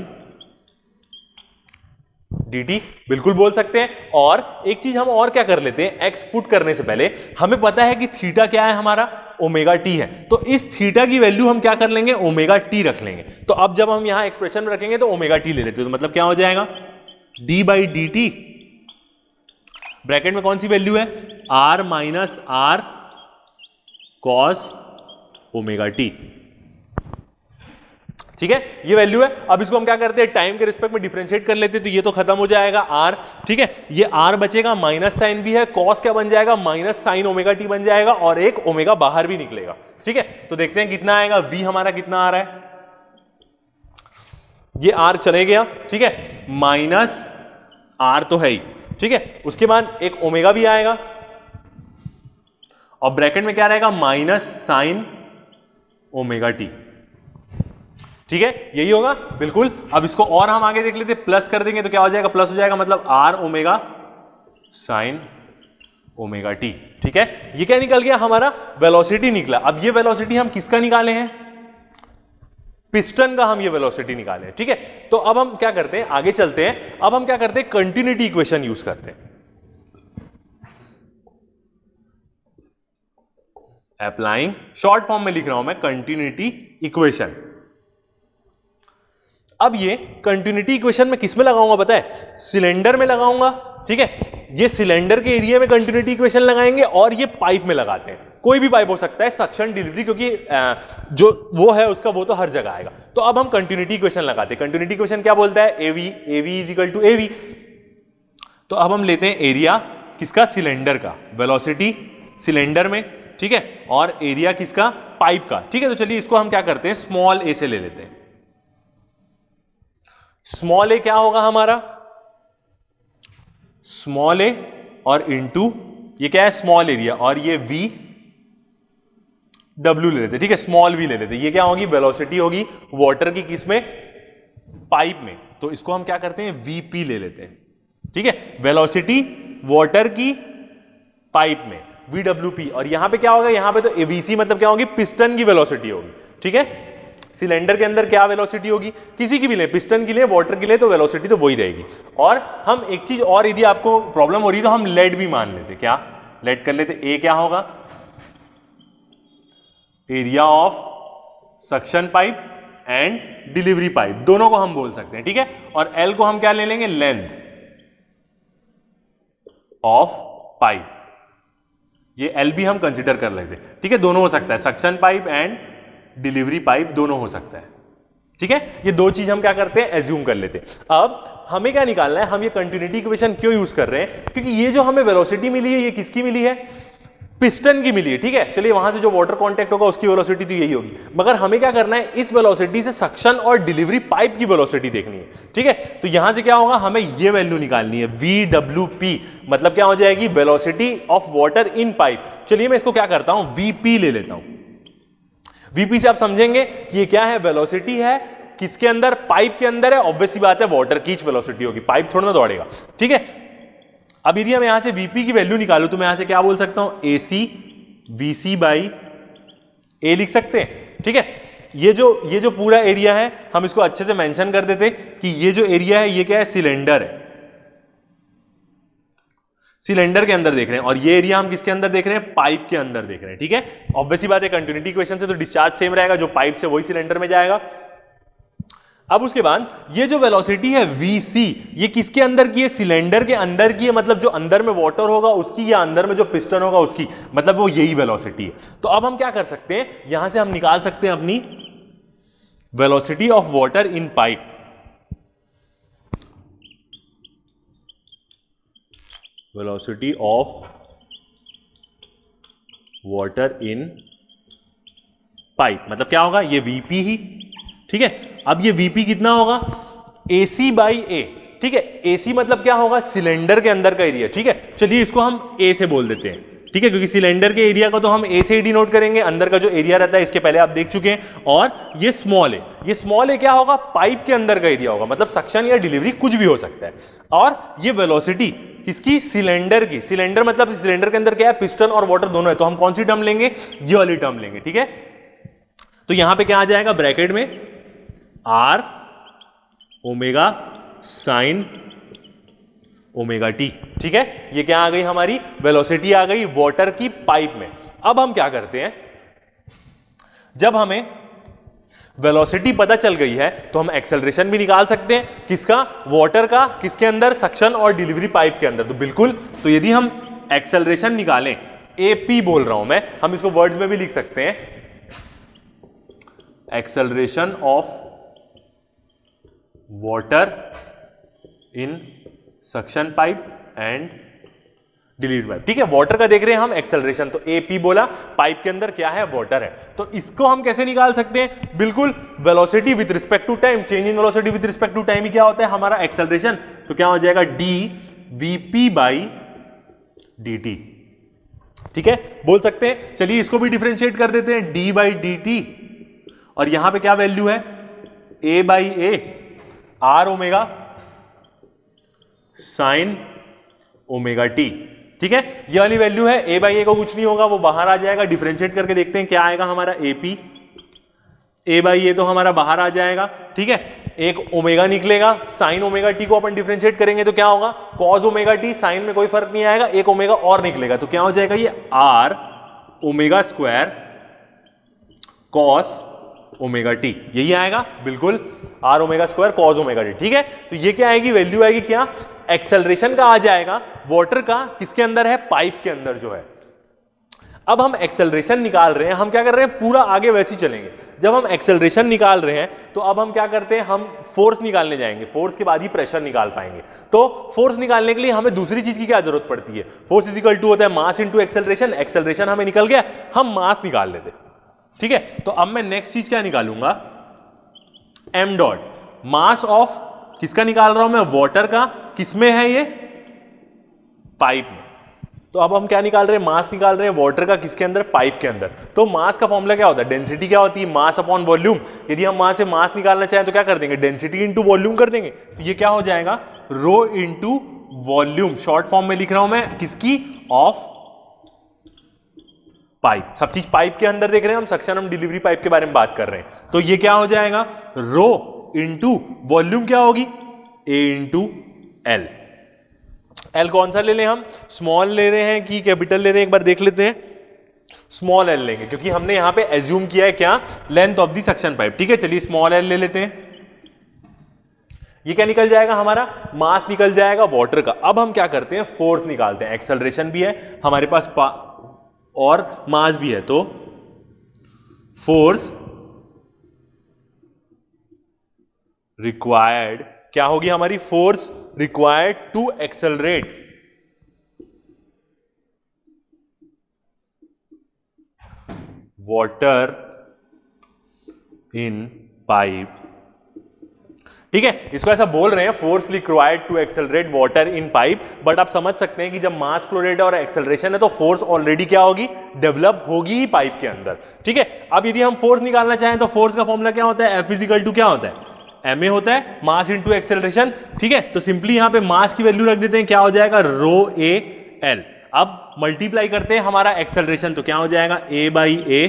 dt, बिल्कुल बोल सकते हैं। और एक चीज हम और क्या कर लेते हैं, x पुट करने से पहले हमें पता है कि थीटा क्या है हमारा, ω/t है, तो इस थीटा की वैल्यू हम क्या कर लेंगे, ω/t रख लेंगे। तो अब जब हम यहां एक्सप्रेशन में रखेंगे तो ω/t ले लेते हैं, तो मतलब क्या हो जाएगा, d/dt, ब्रैकेट में कौन सी वैल्यू है, r minus r cos ω/t। ठीक है, ये वैल्यू है। अब इसको हम क्या करते हैं, टाइम के रिस्पेक्ट में डिफरेंशिएट कर लेते हैं, तो ये तो खत्म हो जाएगा आर, ठीक है, ये आर बचेगा, माइनस साइन भी है, कॉस क्या बन जाएगा, माइनस साइन ओमेगा टी बन जाएगा, और एक ओमेगा बाहर भी निकलेगा। ठीक है, तो देखते हैं कितना आएगा, वी हमारा कितना आ रहा है, ये आर चले गया, ठीक है, माइनस आर तो है ही, ठीक है, उसके बाद एक ओमेगा भी आएगा, और ब्रैकेट में क्या रहेगा, माइनस साइन ओमेगा टी। ठीक है, यही होगा बिल्कुल। अब इसको और हम आगे देख लेते हैं, प्लस कर देंगे तो क्या हो जाएगा, प्लस हो जाएगा, मतलब R omega sine omega T. ठीक है, ये क्या निकल गया, हमारा वेलोसिटी निकला। अब ये वेलोसिटी हम किसका निकाले हैं, पिस्टन का हम ये वेलोसिटी निकाले हैं। ठीक है, तो अब हम क्या करते हैं, आगे चलते हैं। अब हम क्या करते हैं, कंटिन्यूटी इक्वेशन यूज करते हैं। अप्लाइंग, शॉर्ट फॉर्म में लिख रहा हूं मैं, कंटिन्यूटी इक्वेशन। अब ये कंटिन्यूटी इक्वेशन में किस में लगाऊंगा पता है, सिलेंडर में लगाऊंगा। ठीक है, ये सिलेंडर के एरिया में कंटिन्यूटी इक्वेशन लगाएंगे, और ये पाइप में लगाते हैं, कोई भी पाइप हो सकता है, सक्शन डिलीवरी, क्योंकि जो वो है उसका वो तो हर जगह आएगा। तो अब हम कंटिन्यूटी इक्वेशन लगाते हैं। कंटिन्यूटी इक्वेशन क्या बोलता है, एवी, एवी इज इक्वल टू एवी। तो अब हम लेते हैं एरिया किसका, सिलेंडर का, वेलोसिटी सिलेंडर में, ठीक है, और एरिया किसका, पाइप का। ठीक है, तो चलिए इसको हम क्या करते हैं, स्मॉल ए से ले लेते हैं। स्मॉल ए क्या होगा हमारा, स्मॉल ए और इनटू ये क्या है, स्मॉल एरिया, और ये वी डब्ल्यू ले लेते हैं। ठीक है, स्मॉल वी ले लेते हैं। ये क्या होगी, वेलोसिटी होगी वाटर की, किसमें, पाइप में। तो इसको हम क्या करते हैं, वीपी ले लेते हैं। ठीक है, वेलोसिटी वाटर की पाइप में, VWP। और यहां पे क्या होगा, यहां पे तो एवीसी मतलब क्या होगी, पिस्टन की वेलोसिटी होगी। ठीक है, सिलेंडर के अंदर क्या वेलोसिटी होगी, किसी की भी ले, पिस्टन के लिए, वाटर के लिए, तो वेलोसिटी तो वही रहेगी। और हम एक चीज और, यदि आपको प्रॉब्लम हो रही है तो हम लेड भी मान लेते, क्या लेड कर लेते, ए क्या होगा, area of suction pipe and delivery pipe, दोनों को हम बोल सकते हैं। ठीक है, और एल को हम क्या ले लेंगे, लेंथ ऑफ पाइप, ये एल भी हम कंसिडर कर लेते हैं। ठीक है, दोनों हो सकता है, suction pipe and delivery pipe दोनों हो सकता है। ठीक है, ये दो चीज हम क्या करते हैं, एज्यूम कर लेते हैं। अब हमें क्या निकालना है, हम ये कंटिन्यूटी इक्वेशन क्यों यूज कर रहे हैं, क्योंकि ये जो हमें वेलोसिटी मिली है, ये किसकी मिली है, पिस्टन की मिली है। ठीक है, चलिए वहां से जो वाटर कांटेक्ट होगा उसकी वेलोसिटी तो यही होगी, मगर हमें क्या करना है, इस वेलोसिटी से सक्शन और डिलीवरी पाइप की वेलोसिटी देखनी है। ठीक है, तो यहां से क्या होगा, हमें ये वैल्यू निकालनी है, VWP, मतलब क्या हो जाएगी, velocity of water in pipe. चलिए मैं इसको क्या करता हूं, VP ले लेता हूं। VP से आप समझेंगे कि ये क्या है, वेलोसिटी है, किसके अंदर, पाइप के अंदर है, ऑब्वियस सी बात है वाटर की वेलोसिटी होगी, पाइप थोड़ा ना दौड़ेगा। ठीक है, अब यदि हम यहां से VP की वैल्यू निकालूं तो मैं यहां से क्या बोल सकता हूं, AC VC बाई A लिख सकते हैं। ठीक है, ये जो पूरा एरिया है हम इसको अच्छे से मेंशन कर देते कि ये जो एरिया है ये क्या है, सिलेंडर है, सिलेंडर के अंदर देख रहे हैं, और ये एरिया हम किसके अंदर देख रहे हैं, पाइप के अंदर देख रहे हैं। ठीक है, ऑब्वियसली बात है, कंटिन्यूटी इक्वेशन से तो डिस्चार्ज सेम रहेगा, जो पाइप से वही सिलेंडर में जाएगा। अब उसके बाद ये जो वेलोसिटी है VC, ये किसके अंदर की है, सिलेंडर के अंदर की है, मतलब जो अंदर में वाटर होगा उसकी, या अंदर में जो पिस्टन होगा उसकी, मतलब वो यही वेलोसिटी है। तो अब हम क्या कर सकते हैं, यहां से हम निकाल सकते हैं अपनी velocity of water in pipe. Velocity of water in pipe मतलब क्या होगा, ये VP ही। ठीक है, अब ये VP कितना होगा, AC बाई A। ठीक है, AC मतलब क्या होगा, सिलेंडर के अंदर का एरिया। ठीक है, चलिए इसको हम A से बोल देते हैं। ठीक है, क्योंकि सिलेंडर के एरिया को तो हम A से ही डिनोट करेंगे, अंदर का जो एरिया रहता है इसके पहले आप देख चुके हैं। और ये स्मॉल है, ये स्मॉल है क्या होगा, पाइप के अंदर का एरिया होगा, मतलब सक्शन या डिलीवरी कुछ भी हो सकता है। और ये वेलोसिटी किसकी, सिलेंडर की, सिलेंडर मतलब सिलेंडर के अंदर क्या है, पिस्टन और वाटर दोनों है, तो हम कौन सी टर्म लेंगे, ये वाली टर्म लेंगे। ठीक है, तो यहां पे क्या आ जाएगा, ब्रैकेट में R omega sine omega T. ठीक है, ये क्या आ गई, हमारी वेलोसिटी आ गई वाटर की पाइप में। अब हम क्या करते हैं, जब हमें वेलोसिटी पता चल गई है तो हम एक्सेलरेशन भी निकाल सकते हैं, किसका, वाटर का, किसके अंदर, सक्शन और डिलीवरी पाइप के अंदर। तो बिल्कुल, तो यदि हम एक्सेलरेशन निकालें, AP बोल रहा हूं मैं, हम इसको वर्ड्स में भी लिख सकते हैं, acceleration of water in suction pipe and delivery pipe. ठीक है, वाटर का देख रहे हैं हम एक्सेलरेशन, तो AP बोला, पाइप के अंदर क्या है, वाटर है। तो इसको हम कैसे निकाल सकते हैं, बिल्कुल velocity with respect to time, change in velocity with respect to time ही क्या होता है हमारा एक्सेलरेशन। तो क्या हो जाएगा dVp बाई dt। ठीक है, बोल सकते हैं, चलिए इसको भी डिफरेंशिएट कर देते हैं, d बाई dt, और यहां पे क्या वैल्यू है, a by a r omega sine omega t। ठीक है, ये वाली वैल्यू है, a बाई a को कुछ नहीं होगा, वो बाहर आ जाएगा, डिफरेंशिएट करके देखते हैं क्या आएगा हमारा AP, a बाई a तो हमारा बाहर आ जाएगा। ठीक है, एक ओमेगा निकलेगा, साइन ओमेगा t को अपन डिफरेंशिएट करेंगे तो क्या होगा, कॉस ओमेगा t, साइन में कोई फर्क नहीं आएगा, एक ओमेगा और निकलेगा, तो क्या हो जाएगा ये r omega square cos omega t, यही आएगा, बिल्कुल r omega square cos omega t। ठीक है, तो ये क्या आएगी, वैल्यू आएगी क्या, एक्सेलरेशन का आ जाएगा, वाटर का किसके अंदर है, पाइप के अंदर जो है। अब हम एक्सेलरेशन निकाल रहे हैं, हम क्या कर रहे हैं, पूरा आगे वैसे ही चलेंगे। जब हम एक्सेलरेशन निकाल रहे हैं तो अब हम क्या करते हैं, हम फोर्स निकालने जाएंगे, फोर्स के बाद ही प्रेशर निकाल पाएंगे। तो फोर्स निकालने के लिए हमें दूसरी चीज की क्या जरूरत पड़ती है, फोर्स इज इक्वल टू होता है मास इनटू एक्सेलरेशन। एक्सेलरेशन हमें निकल गया, हम मास निकाल लेते। ठीक है, तो अब मैं नेक्स्ट चीज क्या निकालूंगा, m डॉट, मास ऑफ किसका निकाल रहा हूं मैं, वाटर का, किसमें है ये, पाइप में। तो अब हम क्या निकाल रहे हैं, मास निकाल रहे हैं वाटर का, किसके अंदर, पाइप के अंदर। तो मास का फॉर्मूला क्या होता है, डेंसिटी क्या होती है, मास अपॉन वॉल्यूम। यदि हम वहां से मास निकालना चाहें तो क्या कर देंगे, डेंसिटी इंटू वॉल्यूम कर देंगे। तो ये क्या हो जाएगा, rho into volume, short form में लिख रहा हूं मैं, किसकी, ऑफ पाइप। सब चीज पाइप के अंदर देख रहे हैं हम, सक्शन हम डिलीवरी पाइप के बारे में बात कर रहे हैं। तो ये क्या हो जाएगा, रो इंटू वॉल्यूम क्या होगी, A इंटू एल। एल कौन सा ले लें हम, स्मॉल ले रहे हैं कि कैपिटल ले रहे हैं, एक बार देख लेते हैं। स्मॉल एल लेंगे क्योंकि हमने यहां पे एज्यूम किया है क्या, length of the suction pipe. ठीक है, चलिए स्मॉल एल ले लेते हैं। ये क्या निकल जाएगा हमारा, मास निकल जाएगा वाटर का। अब हम क्या करते हैं, फोर्स निकालते हैं। एक्सेलरेशन भी है हमारे पास और मास भी है, तो फोर्स रिक्वायर्ड क्या होगी हमारी, force required to accelerate water in pipe. ठीक है, इसको ऐसा बोल रहे हैं, force required to accelerate water in pipe, but आप समझ सकते हैं कि जब मास फ्लो रेट और एक्सेलरेशन है तो फोर्स ऑलरेडी क्या होगी, डेवलप होगी ही पाइप के अंदर। ठीक है, अब यदि हम फोर्स निकालना चाहें तो फोर्स का फॉर्मूला क्या होता है, F इक्वल टू क्या होता है, ma होता है, मास इंटू एक्सेलरेशन। ठीक है, तो सिंपली यहां पे मास की वैल्यू रख देते हैं, क्या हो जाएगा, रो ए एल। अब मल्टीप्लाई करते हैं हमारा एक्सेलरेशन, तो क्या हो जाएगा, a बाई ए,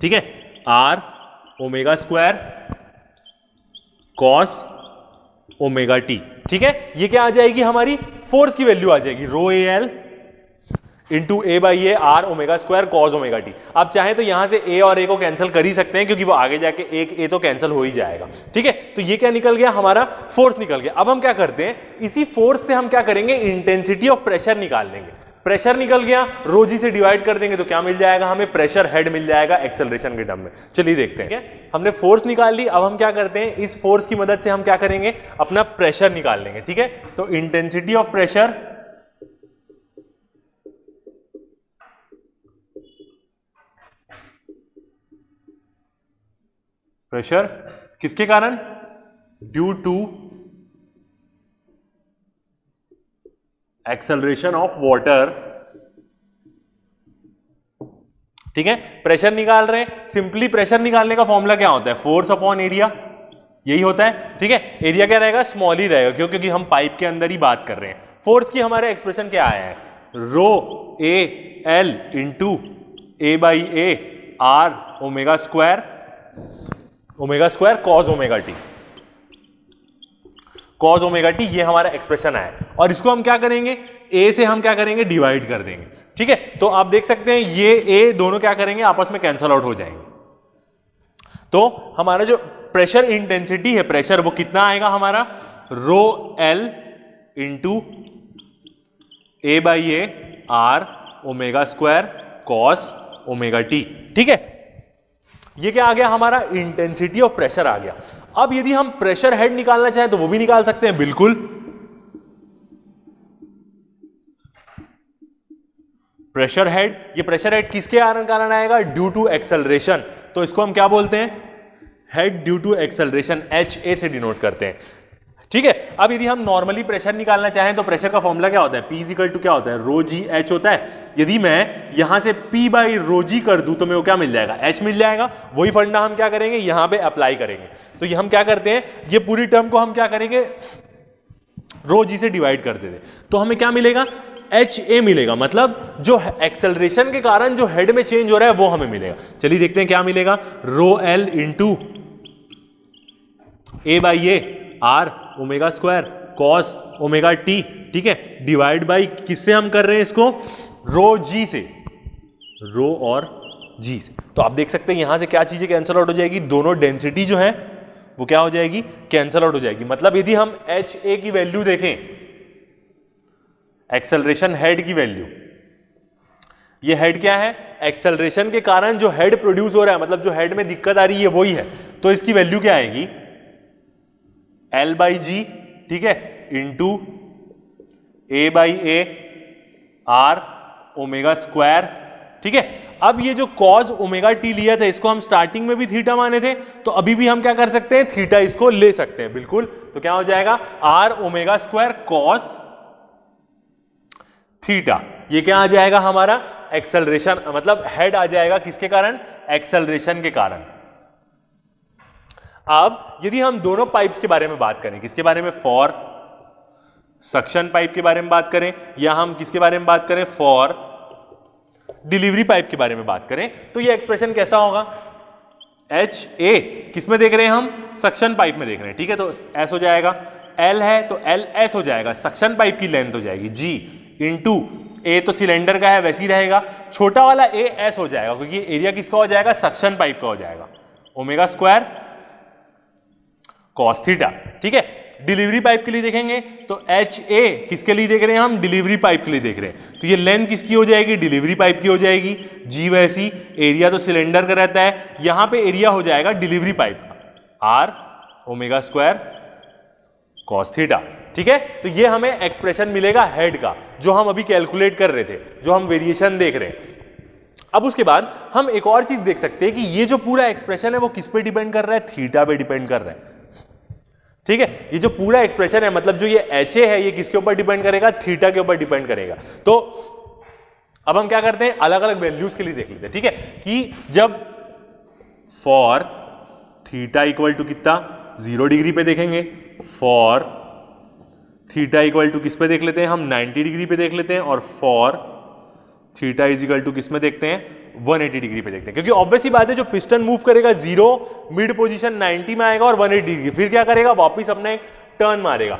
ठीक है, r omega square cos omega T. ठीक है, ये क्या आ जाएगी हमारी, फोर्स की वैल्यू आ जाएगी, rho a l into a by A R omega square cos omega t. आप चाहें तो यहां से ए और ए को कैंसिल कर ही सकते हैं क्योंकि वो आगे जाके एक ए तो कैंसिल हो ही जाएगा। ठीक है, तो ये क्या निकल गया हमारा, फोर्स निकल गया। अब हम क्या करते हैं, इसी फोर्स से हम क्या करेंगे, इंटेंसिटी ऑफ प्रेशर निकाल लेंगे। प्रेशर निकल गया, रो जी से डिवाइड कर देंगे तो क्या मिल जाएगा हमें, प्रेशर हेड मिल जाएगा एक्सेलरेशन के टर्म में। चलिए देखते हैं। हमने फोर्स निकाल ली, अब हम क्या करते हैं, इस फोर्स की मदद से हम क्या करेंगे, अपना प्रेशर निकाल लेंगे। ठीक है, तो इंटेंसिटी ऑफ प्रेशर प्रेशर किसके कारण, due to acceleration of water. ठीक है, प्रेशर निकाल रहे हैं, सिंपली प्रेशर निकालने का फॉर्मूला क्या होता है, फोर्स अपॉन एरिया, यही होता है। ठीक है, एरिया क्या रहेगा, स्मॉल ही रहेगा, क्यों, क्योंकि हम पाइप के अंदर ही बात कर रहे हैं। फोर्स की हमारे एक्सप्रेशन क्या आया है, rho a l into a by A R omega square cos omega t, cos omega t, ये हमारा एक्सप्रेशन है। और इसको हम क्या करेंगे, ए से हम क्या करेंगे, डिवाइड कर देंगे। ठीक है, तो आप देख सकते हैं ये ए दोनों क्या करेंगे, आपस में कैंसल आउट हो जाएंगे। तो हमारा जो प्रेशर इंटेंसिटी है, प्रेशर वो कितना आएगा हमारा, rho L into a by A R omega square cos omega T. ठीक है, ये क्या आ गया हमारा, इंटेंसिटी ऑफ प्रेशर आ गया। अब यदि हम प्रेशर हेड निकालना चाहें तो वो भी निकाल सकते हैं, बिल्कुल। प्रेशर हेड, ये प्रेशर हेड किसके कारण आएगा, ड्यू टू एक्सेलरेशन, तो इसको हम क्या बोलते हैं, head due to acceleration, HA से डिनोट करते हैं। ठीक है, अब यदि हम नॉर्मली प्रेशर निकालना चाहें तो प्रेशर का फॉर्मूला क्या होता है, P इक्वल टू क्या होता है, रो जी एच होता है। यदि मैं यहां से P बाई रो जी कर दूं तो मेरे को क्या मिल जाएगा, H मिल जाएगा। वही फंडा हम क्या करेंगे, यहां पे अप्लाई करेंगे। तो ये हम क्या करते हैं, ये पूरी टर्म को हम क्या करेंगे, रो जी से डिवाइड कर देते, तो हमें क्या मिलेगा, HA मिलेगा। मतलब जो एक्सेलरेशन के कारण जो हेड में चेंज हो रहा है वो हमें मिलेगा। चलिए देखते हैं क्या मिलेगा, rho L into a by A R omega square cos omega T, ठीक है, डिवाइड बाई किससे हम कर रहे हैं इसको, रो जी से, रो और जी से। तो आप देख सकते हैं यहां से क्या चीजें कैंसिल आउट हो जाएगी, दोनों डेंसिटी जो है वो क्या हो जाएगी, कैंसिल आउट हो जाएगी। मतलब यदि हम HA की वैल्यू देखें, एक्सेलरेशन हेड की वैल्यू, ये हेड क्या है, एक्सेलरेशन के कारण जो हेड प्रोड्यूस हो रहा है, मतलब जो हेड में दिक्कत आ रही है वही है, तो इसकी वैल्यू क्या आएगी, L बाई जी, ठीक है, into A by A R omega square, ठीक है। अब ये जो कॉस ओमेगा टी लिया था इसको हम स्टार्टिंग में भी थीटा माने थे, तो अभी भी हम क्या कर सकते हैं, थीटा इसको ले सकते हैं, बिल्कुल। तो क्या हो जाएगा, R omega square cos theta, ये क्या आ जाएगा हमारा, एक्सेलरेशन, मतलब हेड आ जाएगा किसके कारण, एक्सेलरेशन के कारण। अब यदि हम दोनों पाइप्स के बारे में बात करें, किसके बारे में, फॉर सक्शन पाइप के बारे में बात करें, या हम किसके बारे में बात करें, फॉर डिलीवरी पाइप के बारे में बात करें, तो ये एक्सप्रेशन कैसा होगा, HA किस में देख रहे हैं हम, सक्शन पाइप में देख रहे हैं, ठीक है। तो S हो जाएगा, L है तो LS हो जाएगा, सक्शन पाइप की लेंथ हो जाएगी, G इंटू A तो सिलेंडर का है वैसे ही रहेगा, छोटा वाला AS हो जाएगा क्योंकि एरिया किसका हो जाएगा, सक्शन पाइप का हो जाएगा, ओमेगा स्क्वायर कॉस थीटा, ठीक है। डिलीवरी पाइप के लिए देखेंगे तो HA किसके लिए देख रहे हैं हम, डिलीवरी पाइप के लिए देख रहे हैं, तो ये लेंथ किसकी हो जाएगी, डिलीवरी पाइप की हो जाएगी, G वैसी, एरिया तो सिलेंडर का रहता है, यहां पे एरिया हो जाएगा डिलीवरी पाइप का, R omega square cos theta, ठीक है। तो ये हमें एक्सप्रेशन मिलेगा हेड का, जो हम अभी कैलकुलेट कर रहे थे, जो हम वेरिएशन देख रहे हैं। अब उसके बाद हम एक और चीज देख सकते हैं कि ये जो पूरा एक्सप्रेशन है वो किस पे डिपेंड कर रहा है, थीटा पे डिपेंड कर रहा है, ठीक है। ये जो पूरा एक्सप्रेशन है, मतलब जो ये HA है ये किसके ऊपर डिपेंड करेगा, थीटा के ऊपर डिपेंड करेगा। तो अब हम क्या करते हैं, अलग अलग वैल्यूज के लिए देख लेते हैं, ठीक है, कि जब फॉर थीटा इक्वल टू कितना, 0 डिग्री पे देखेंगे, फॉर थीटा इक्वल टू किस पे देख लेते हैं हम, 90 डिग्री पे देख लेते हैं, और for theta is equal to किस में देखते हैं, 180 डिग्री पे देखते हैं। क्योंकि ऑब्वियस ही बात है, जो पिस्टन मूव करेगा 0 मिड पोजीशन 90 में आएगा और 180 डिग्री, फिर क्या करेगा, वापस अपने टर्न मारेगा।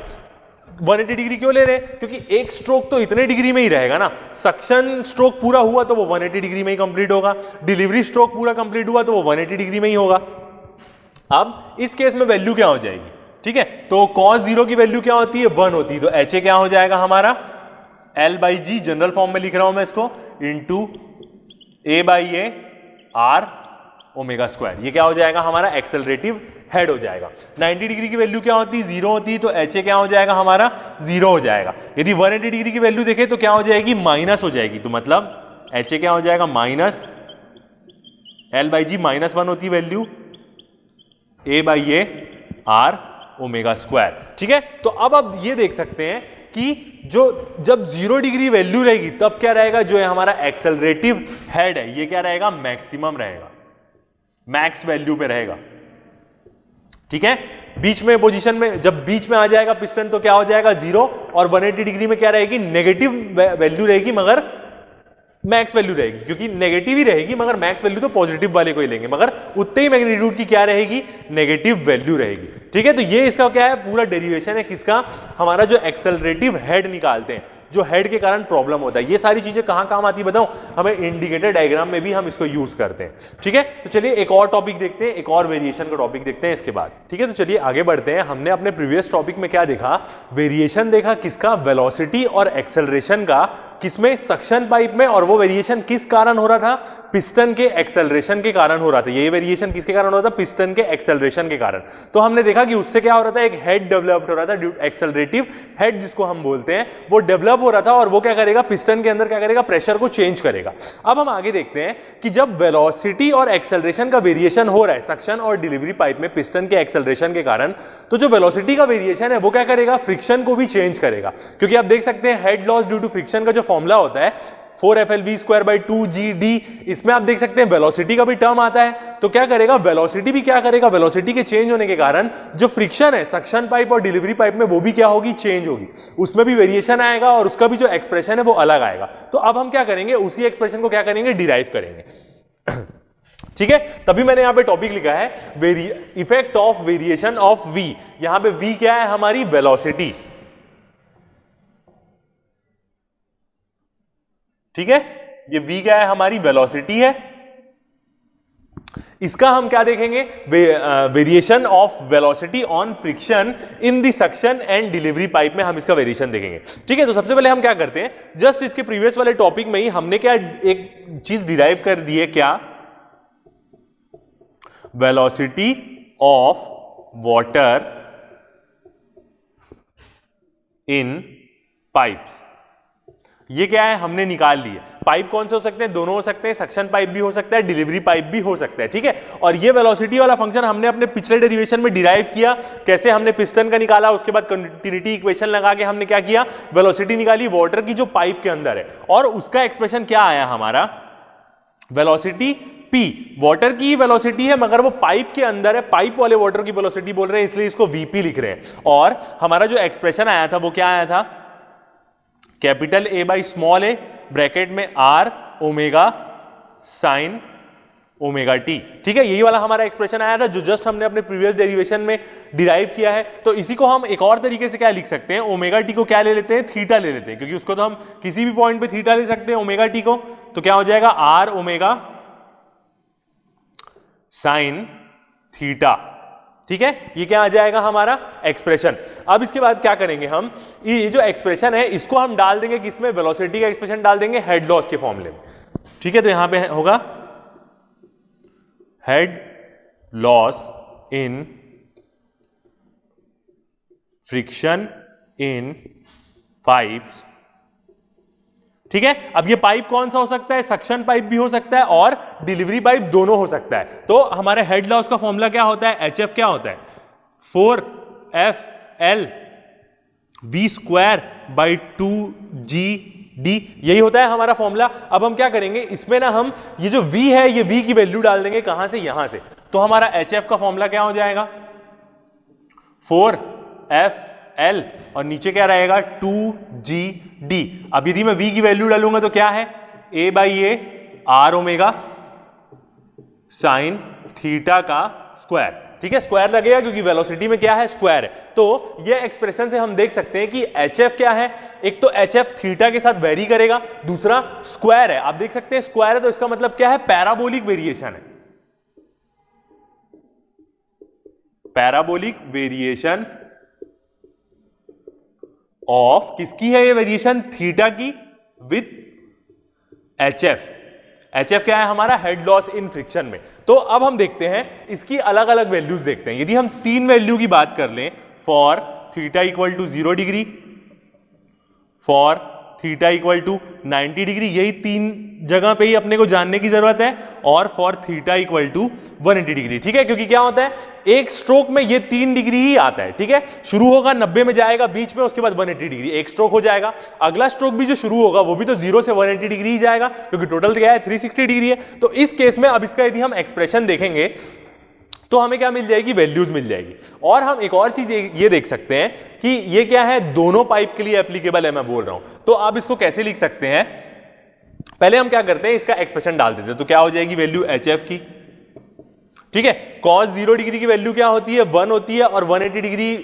180 डिग्री क्यों ले रहे हैं, क्योंकि एक स्ट्रोक तो इतने डिग्री में ही रहेगा ना, सक्शन स्ट्रोक पूरा हुआ तो वो 180 डिग्री में ही कंप्लीट होगा, डिलीवरी स्ट्रोक पूरा कंप्लीट हुआ तो वो 180 डिग्री में ही होगा। अब इस केस में वैल्यू क्या हो जाएगी, ठीक है, तो cos 0 की वैल्यू क्या होती है, 1 होती है, तो HA क्या हो जाएगा हमारा, L by G, general form में लिख रहा हूं मैं इसको, into A by A R omega square, ये क्या हो जाएगा हमारा, एक्सेलरेटिव हेड हो जाएगा। 90 डिग्री की वैल्यू क्या होती है, 0 होती है, तो HA क्या हो जाएगा हमारा, 0 हो जाएगा। यदि 180 डिग्री की वैल्यू देखें तो क्या हो जाएगी, माइनस हो जाएगी, तो मतलब HA क्या हो जाएगा, माइनस L बाई जी, -1 होती है value, A by A R omega square, ठीक है। तो अब आप ये देख सकते हैं कि जो जब 0 डिग्री वैल्यू रहेगी तब क्या रहेगा, जो है हमारा एक्सेलरेटिव हेड है ये क्या रहेगा, मैक्सिमम रहेगा, मैक्स वैल्यू पे रहेगा, ठीक है। बीच में पोजीशन में जब बीच में आ जाएगा पिस्टन तो क्या हो जाएगा, 0, और 180 डिग्री में क्या रहेगी, नेगेटिव वैल्यू रहेगी, मगर मैक्स वैल्यू रहेगी, क्योंकि नेगेटिव ही रहेगी मगर मैक्स वैल्यू तो पॉजिटिव वाले को ही लेंगे, मगर उतने ही मैग्नीट्यूड की क्या रहेगी, नेगेटिव वैल्यू रहेगी, ठीक है। तो ये इसका क्या है, पूरा डेरिवेशन है किसका, हमारा जो एक्सेलरेटिव हेड निकालते हैं, जो हेड के कारण प्रॉब्लम होता है। ये सारी चीजें कहां काम आती है बताऊं, हमें इंडिकेटर डायग्राम में भी हम इसको यूज करते हैं, ठीक है। तो चलिए एक और टॉपिक देखते हैं, एक और वेरिएशन का टॉपिक देखते हैं इसके बाद, ठीक है। तो चलिए आगे बढ़ते हैं। हमने अपने प्रीवियस टॉपिक में क्या देखा, वेरिएशन देखा किसका, वेलोसिटी और एक्सेलरेशन का किसमें, सक्शन पाइप में, और वो वेरिएशन किस कारण हो रहा था, पिस्टन के एक्सेलरेशन के कारण हो रहा था। ये वेरिएशन किसके कारण हो रहा था, पिस्टन के एक्सेलरेशन के कारण। तो हमने देखा कि उससे क्या हो रहा था, एक हेड डेवलप हो रहा था, एक्सेलरेटिव हेड जिसको हम बोलते हैं, वो डेवलप हो रहा था, और वो क्या करेगा, पिस्टन के अंदर क्या करेगा, प्रेशर को चेंज करेगा। अब हम आगे देखते हैं कि जब वेलोसिटी और एक्सेलरेशन का वेरिएशन हो रहा है सक्शन और डिलीवरी पाइप में पिस्टन के एक्सेलरेशन के कारण, तो जो वेलोसिटी का वेरिएशन है वो क्या करेगा, फ्रिक्शन को भी चेंज करेगा। क्योंकि आप देख सकते हैं head loss due to friction का जो फॉर्मूला होता है 4FLV²/2GD, इसमें आप देख सकते हैं वेलोसिटी का भी टर्म आता है। तो क्या करेगा, वेलोसिटी भी क्या करेगा, वेलोसिटी के चेंज होने के कारण जो फ्रिक्शन है सक्शन पाइप और डिलीवरी पाइप में वो भी क्या होगी, चेंज होगी, उसमें भी वेरिएशन आएगा और उसका भी जो एक्सप्रेशन है वो अलग आएगा। तो अब हम क्या करेंगे, उसी एक्सप्रेशन को क्या करेंगे, डिराइव करेंगे। ठीक है, तभी मैंने यहां पे टॉपिक लिखा है effect of variation of V। यहां पे V क्या है, हमारी वेलोसिटी। ठीक है, ये V क्या है, हमारी वेलोसिटी है। इसका हम क्या देखेंगे, variation of velocity on friction in the suction and delivery pipe में हम इसका वेरिएशन देखेंगे। ठीक है, तो सबसे पहले हम क्या करते हैं, जस्ट इसके प्रीवियस वाले टॉपिक में ही हमने क्या एक चीज डिराइव कर दी है, क्या, velocity of water in pipes. ये क्या है, हमने निकाल ली है। पाइप कौन से हो सकते हैं, दोनों हो सकते हैं, सक्शन पाइप भी हो सकता है, डिलीवरी पाइप भी हो सकता है। ठीक है, और ये वेलोसिटी वाला फंक्शन हमने अपने पिछले डेरिवेशन में डिराइव किया। कैसे, हमने पिस्टन का निकाला, उसके बाद कंटिन्यूटी इक्वेशन लगा के हमने क्या किया, वेलोसिटी निकाली वाटर की जो पाइप के अंदर है, और उसका एक्सप्रेशन क्या आया हमारा, वेलोसिटी P, वाटर की वेलोसिटी है मगर वो पाइप के अंदर है, पाइप वाले वाटर की वेलोसिटी बोल रहे हैं, इसलिए इसको VP लिख रहे हैं। और हमारा जो एक्सप्रेशन आया था वो क्या आया था, कैपिटल A/स्मॉल a ब्रैकेट में R omega sine omega T। ठीक है, यही वाला हमारा एक्सप्रेशन आया था जो जस्ट हमने अपने प्रीवियस डेरिवेशन में डिराइव किया है। तो इसी को हम एक और तरीके से क्या लिख सकते हैं, ओमेगा T को क्या ले लेते हैं, थीटा ले लेते हैं, क्योंकि उसको तो हम किसी भी पॉइंट पे थीटा ले सकते हैं ओमेगा T को। तो क्या हो जाएगा, R ओमेगा साइन थीटा। ठीक है, ये क्या आ जाएगा हमारा एक्सप्रेशन। अब इसके बाद क्या करेंगे हम, ये जो एक्सप्रेशन है इसको हम डाल देंगे किसमें, वेलोसिटी का एक्सप्रेशन डाल देंगे हेड लॉस के फॉर्मूले में। ठीक है, तो यहां पे होगा head loss in friction in pipes. ठीक है, अब ये पाइप कौन सा हो सकता है, सक्शन पाइप भी हो सकता है और डिलीवरी पाइप दोनों हो सकता है। तो हमारे हेड लॉस का फॉर्मूला क्या होता है, HF क्या होता है, 4FLV²/2GD, यही होता है हमारा फॉर्मूला। अब हम क्या करेंगे, इसमें ना हम ये जो V है, ये V की वैल्यू डाल देंगे, कहां से, यहां से। तो हमारा HF का फॉर्मूला क्या हो जाएगा, 4FL और नीचे क्या रहेगा, 2GD। अब यदि मैं V की वैल्यू डालूंगा तो क्या है, A/A R omega sine theta का स्क्वायर। ठीक है, स्क्वायर लगेगा क्योंकि वेलोसिटी में क्या है, स्क्वायर है। तो ये एक्सप्रेशन से हम देख सकते हैं कि HF क्या है, एक तो HF थीटा के साथ वेरी करेगा, दूसरा स्क्वायर है। आप देख सकते हैं स्क्वायर है तो इसका मतलब क्या है, पैराबोलिक वेरिएशन है, पैराबोलिक वेरिएशन ऑफ किसकी है, ये वेरिएशन थीटा की विथ HF। HF क्या है हमारा, हेड लॉस इन फ्रिक्शन में। तो अब हम देखते हैं इसकी अलग अलग वैल्यूज देखते हैं। यदि हम तीन वैल्यू की बात कर लें, for theta equal to 0 degree, for theta equal to 90 degree, यही तीन जगह पे ही अपने को जानने की जरूरत है, और for theta equal to 180 degree. ठीक है, क्योंकि क्या होता है, एक स्ट्रोक में ये 3 डिग्री ही आता है। ठीक है, शुरू होगा 90 में जाएगा बीच में, उसके बाद 180 डिग्री एक स्ट्रोक हो जाएगा। अगला स्ट्रोक भी जो शुरू होगा वो भी तो 0 से 180 डिग्री ही जाएगा, क्योंकि टोटल क्या है 360 डिग्री है। तो इस केस में अब इसका यदि हम एक्सप्रेशन देखेंगे तो हमें क्या मिल जाएगी, वैल्यूज मिल जाएगी। और हम एक और चीज ये देख सकते हैं कि ये क्या है, दोनों पाइप के लिए एप्लीकेबल है, मैं बोल रहा हूं। तो आप इसको कैसे लिख सकते हैं, पहले हम क्या करते हैं, इसका एक्सप्रेशन डाल देते हैं। तो क्या हो जाएगी वैल्यू HF की। ठीक है, cos 0 डिग्री की वैल्यू क्या होती है, 1 होती है, और 180 डिग्री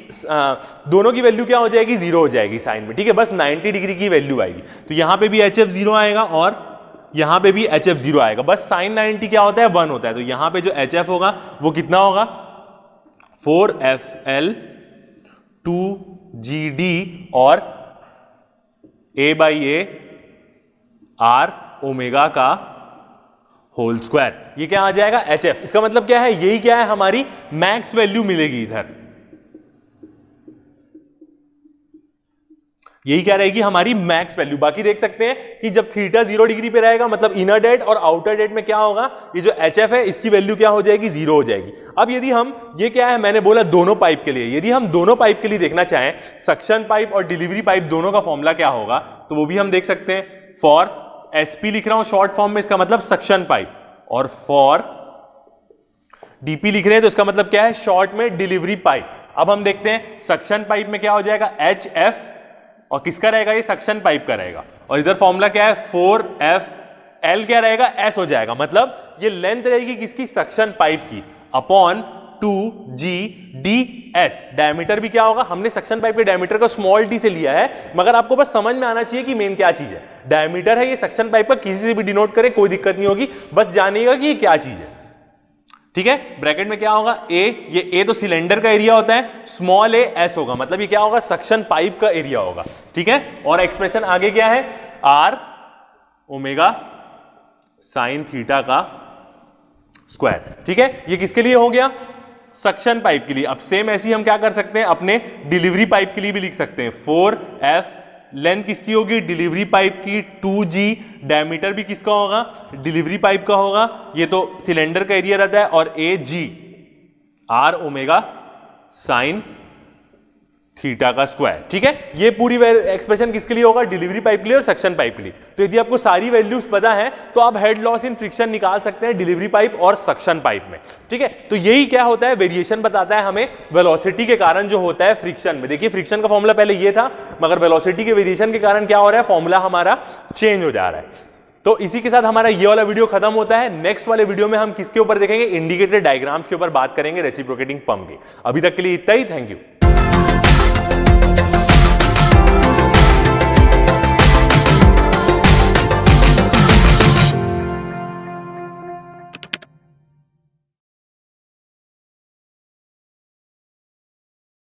दोनों की वैल्यू क्या हो जाएगी, 0 हो जाएगी साइन में। ठीक है, बस 90 डिग्री की वैल्यू आएगी। तो यहां पे भी HF 0 आएगा और यहां पे भी HF 0 आएगा, बस साइन 90 क्या होता है, 1 होता है। तो यहां पे जो HF होगा वो कितना होगा, 4FL 2GD और A/A आर ओमेगा का होल स्क्वायर। ये क्या आ जाएगा HF। इसका मतलब क्या है, यही क्या है हमारी मैक्स वैल्यू मिलेगी इधर, यही क्या रहेगी हमारी मैक्स वैल्यू। बाकी देख सकते हैं कि जब थीटा 0 डिग्री पे रहेगा मतलब इनर डेड और आउटर डेड में क्या होगा, ये जो HF है इसकी वैल्यू क्या हो जाएगी, 0 हो जाएगी। अब यदि हम ये क्या है, मैंने बोला दोनों पाइप के लिए, यदि हम दोनों पाइप के लिए देखना चाहें सक्शन पाइप और डिलीवरी पाइप दोनों का फॉर्मूला क्या होगा, तो वो भी हम देख सकते हैं। फॉर SP लिख रहा हूं शॉर्ट फॉर्म में, इसका मतलब सक्शन पाइप, और फॉर DP लिख रहे हैं तो इसका मतलब क्या है, शॉर्ट में डिलीवरी पाइप। अब हम देखते हैं सक्शन पाइप में क्या हो जाएगा HF, और किसका रहेगा, ये सक्शन पाइप का रहेगा, और इधर फॉर्मूला क्या है 4FL क्या रहेगा, S हो जाएगा। मतलब ये लेंथ रहेगी किसकी, सक्शन पाइप की, अपॉन 2GDS। डायमीटर भी क्या होगा, हमने सक्शन पाइप के डायमीटर को स्मॉल d से लिया है, मगर आपको बस समझ में आना चाहिए कि मेन क्या चीज है। डायमीटर है ये सक्शन पाइप का, किसी से भी डिनोट करें कोई दिक्कत नहीं होगी, बस जानिएगा कि ये क्या चीज है, ठीक है। ब्रैकेट में क्या होगा A, ये A तो सिलेंडर का एरिया होता है, स्मॉल a S होगा, मतलब ये क्या होगा, सक्शन पाइप का एरिया होगा, ठीक है। और एक्सप्रेशन आगे क्या है, R ओमेगा साइन थीटा का स्क्वायर, ठीक है। ये किसके लिए हो गया, सक्शन पाइप के लिए। अब सेम ऐसी हम क्या कर सकते हैं, अपने डिलीवरी पाइप के लिए भी लिख सकते हैं। 4F लेंथ किसकी होगी, डिलीवरी पाइप की, 2G डायमीटर भी किसका होगा, डिलीवरी पाइप का होगा, ये तो सिलेंडर का एरिया रहता है, और AG R omega sine theta का स्क्वायर, ठीक है। ये पूरी एक्सप्रेशन किसके लिए होगा, डिलीवरी पाइप के लिए और सक्शन पाइप के लिए। तो यदि आपको सारी वैल्यूज पता है तो आप हेड लॉस इन फ्रिक्शन निकाल सकते हैं डिलीवरी पाइप और सक्शन पाइप में, ठीक है। तो यही क्या होता है, वेरिएशन बताता है हमें वेलोसिटी के कारण जो होता है फ्रिक्शन में। देखिए फ्रिक्शन का फॉर्मूला पहले ये था, मगर वेलोसिटी के वेरिएशन के कारण क्या हो रहा है, फॉर्मूला हमारा चेंज हो जा रहा है। तो इसी के साथ हमारा ये वाला वीडियो खत्म होता है। नेक्स्ट वाले वीडियो में हम किसके ऊपर देखेंगे, इंडिकेटर डायग्राम्स के ऊपर बात करेंगे रेसिप्रोकेटिंग पंप के। अभी तक के लिए इतना ही, थैंक यू।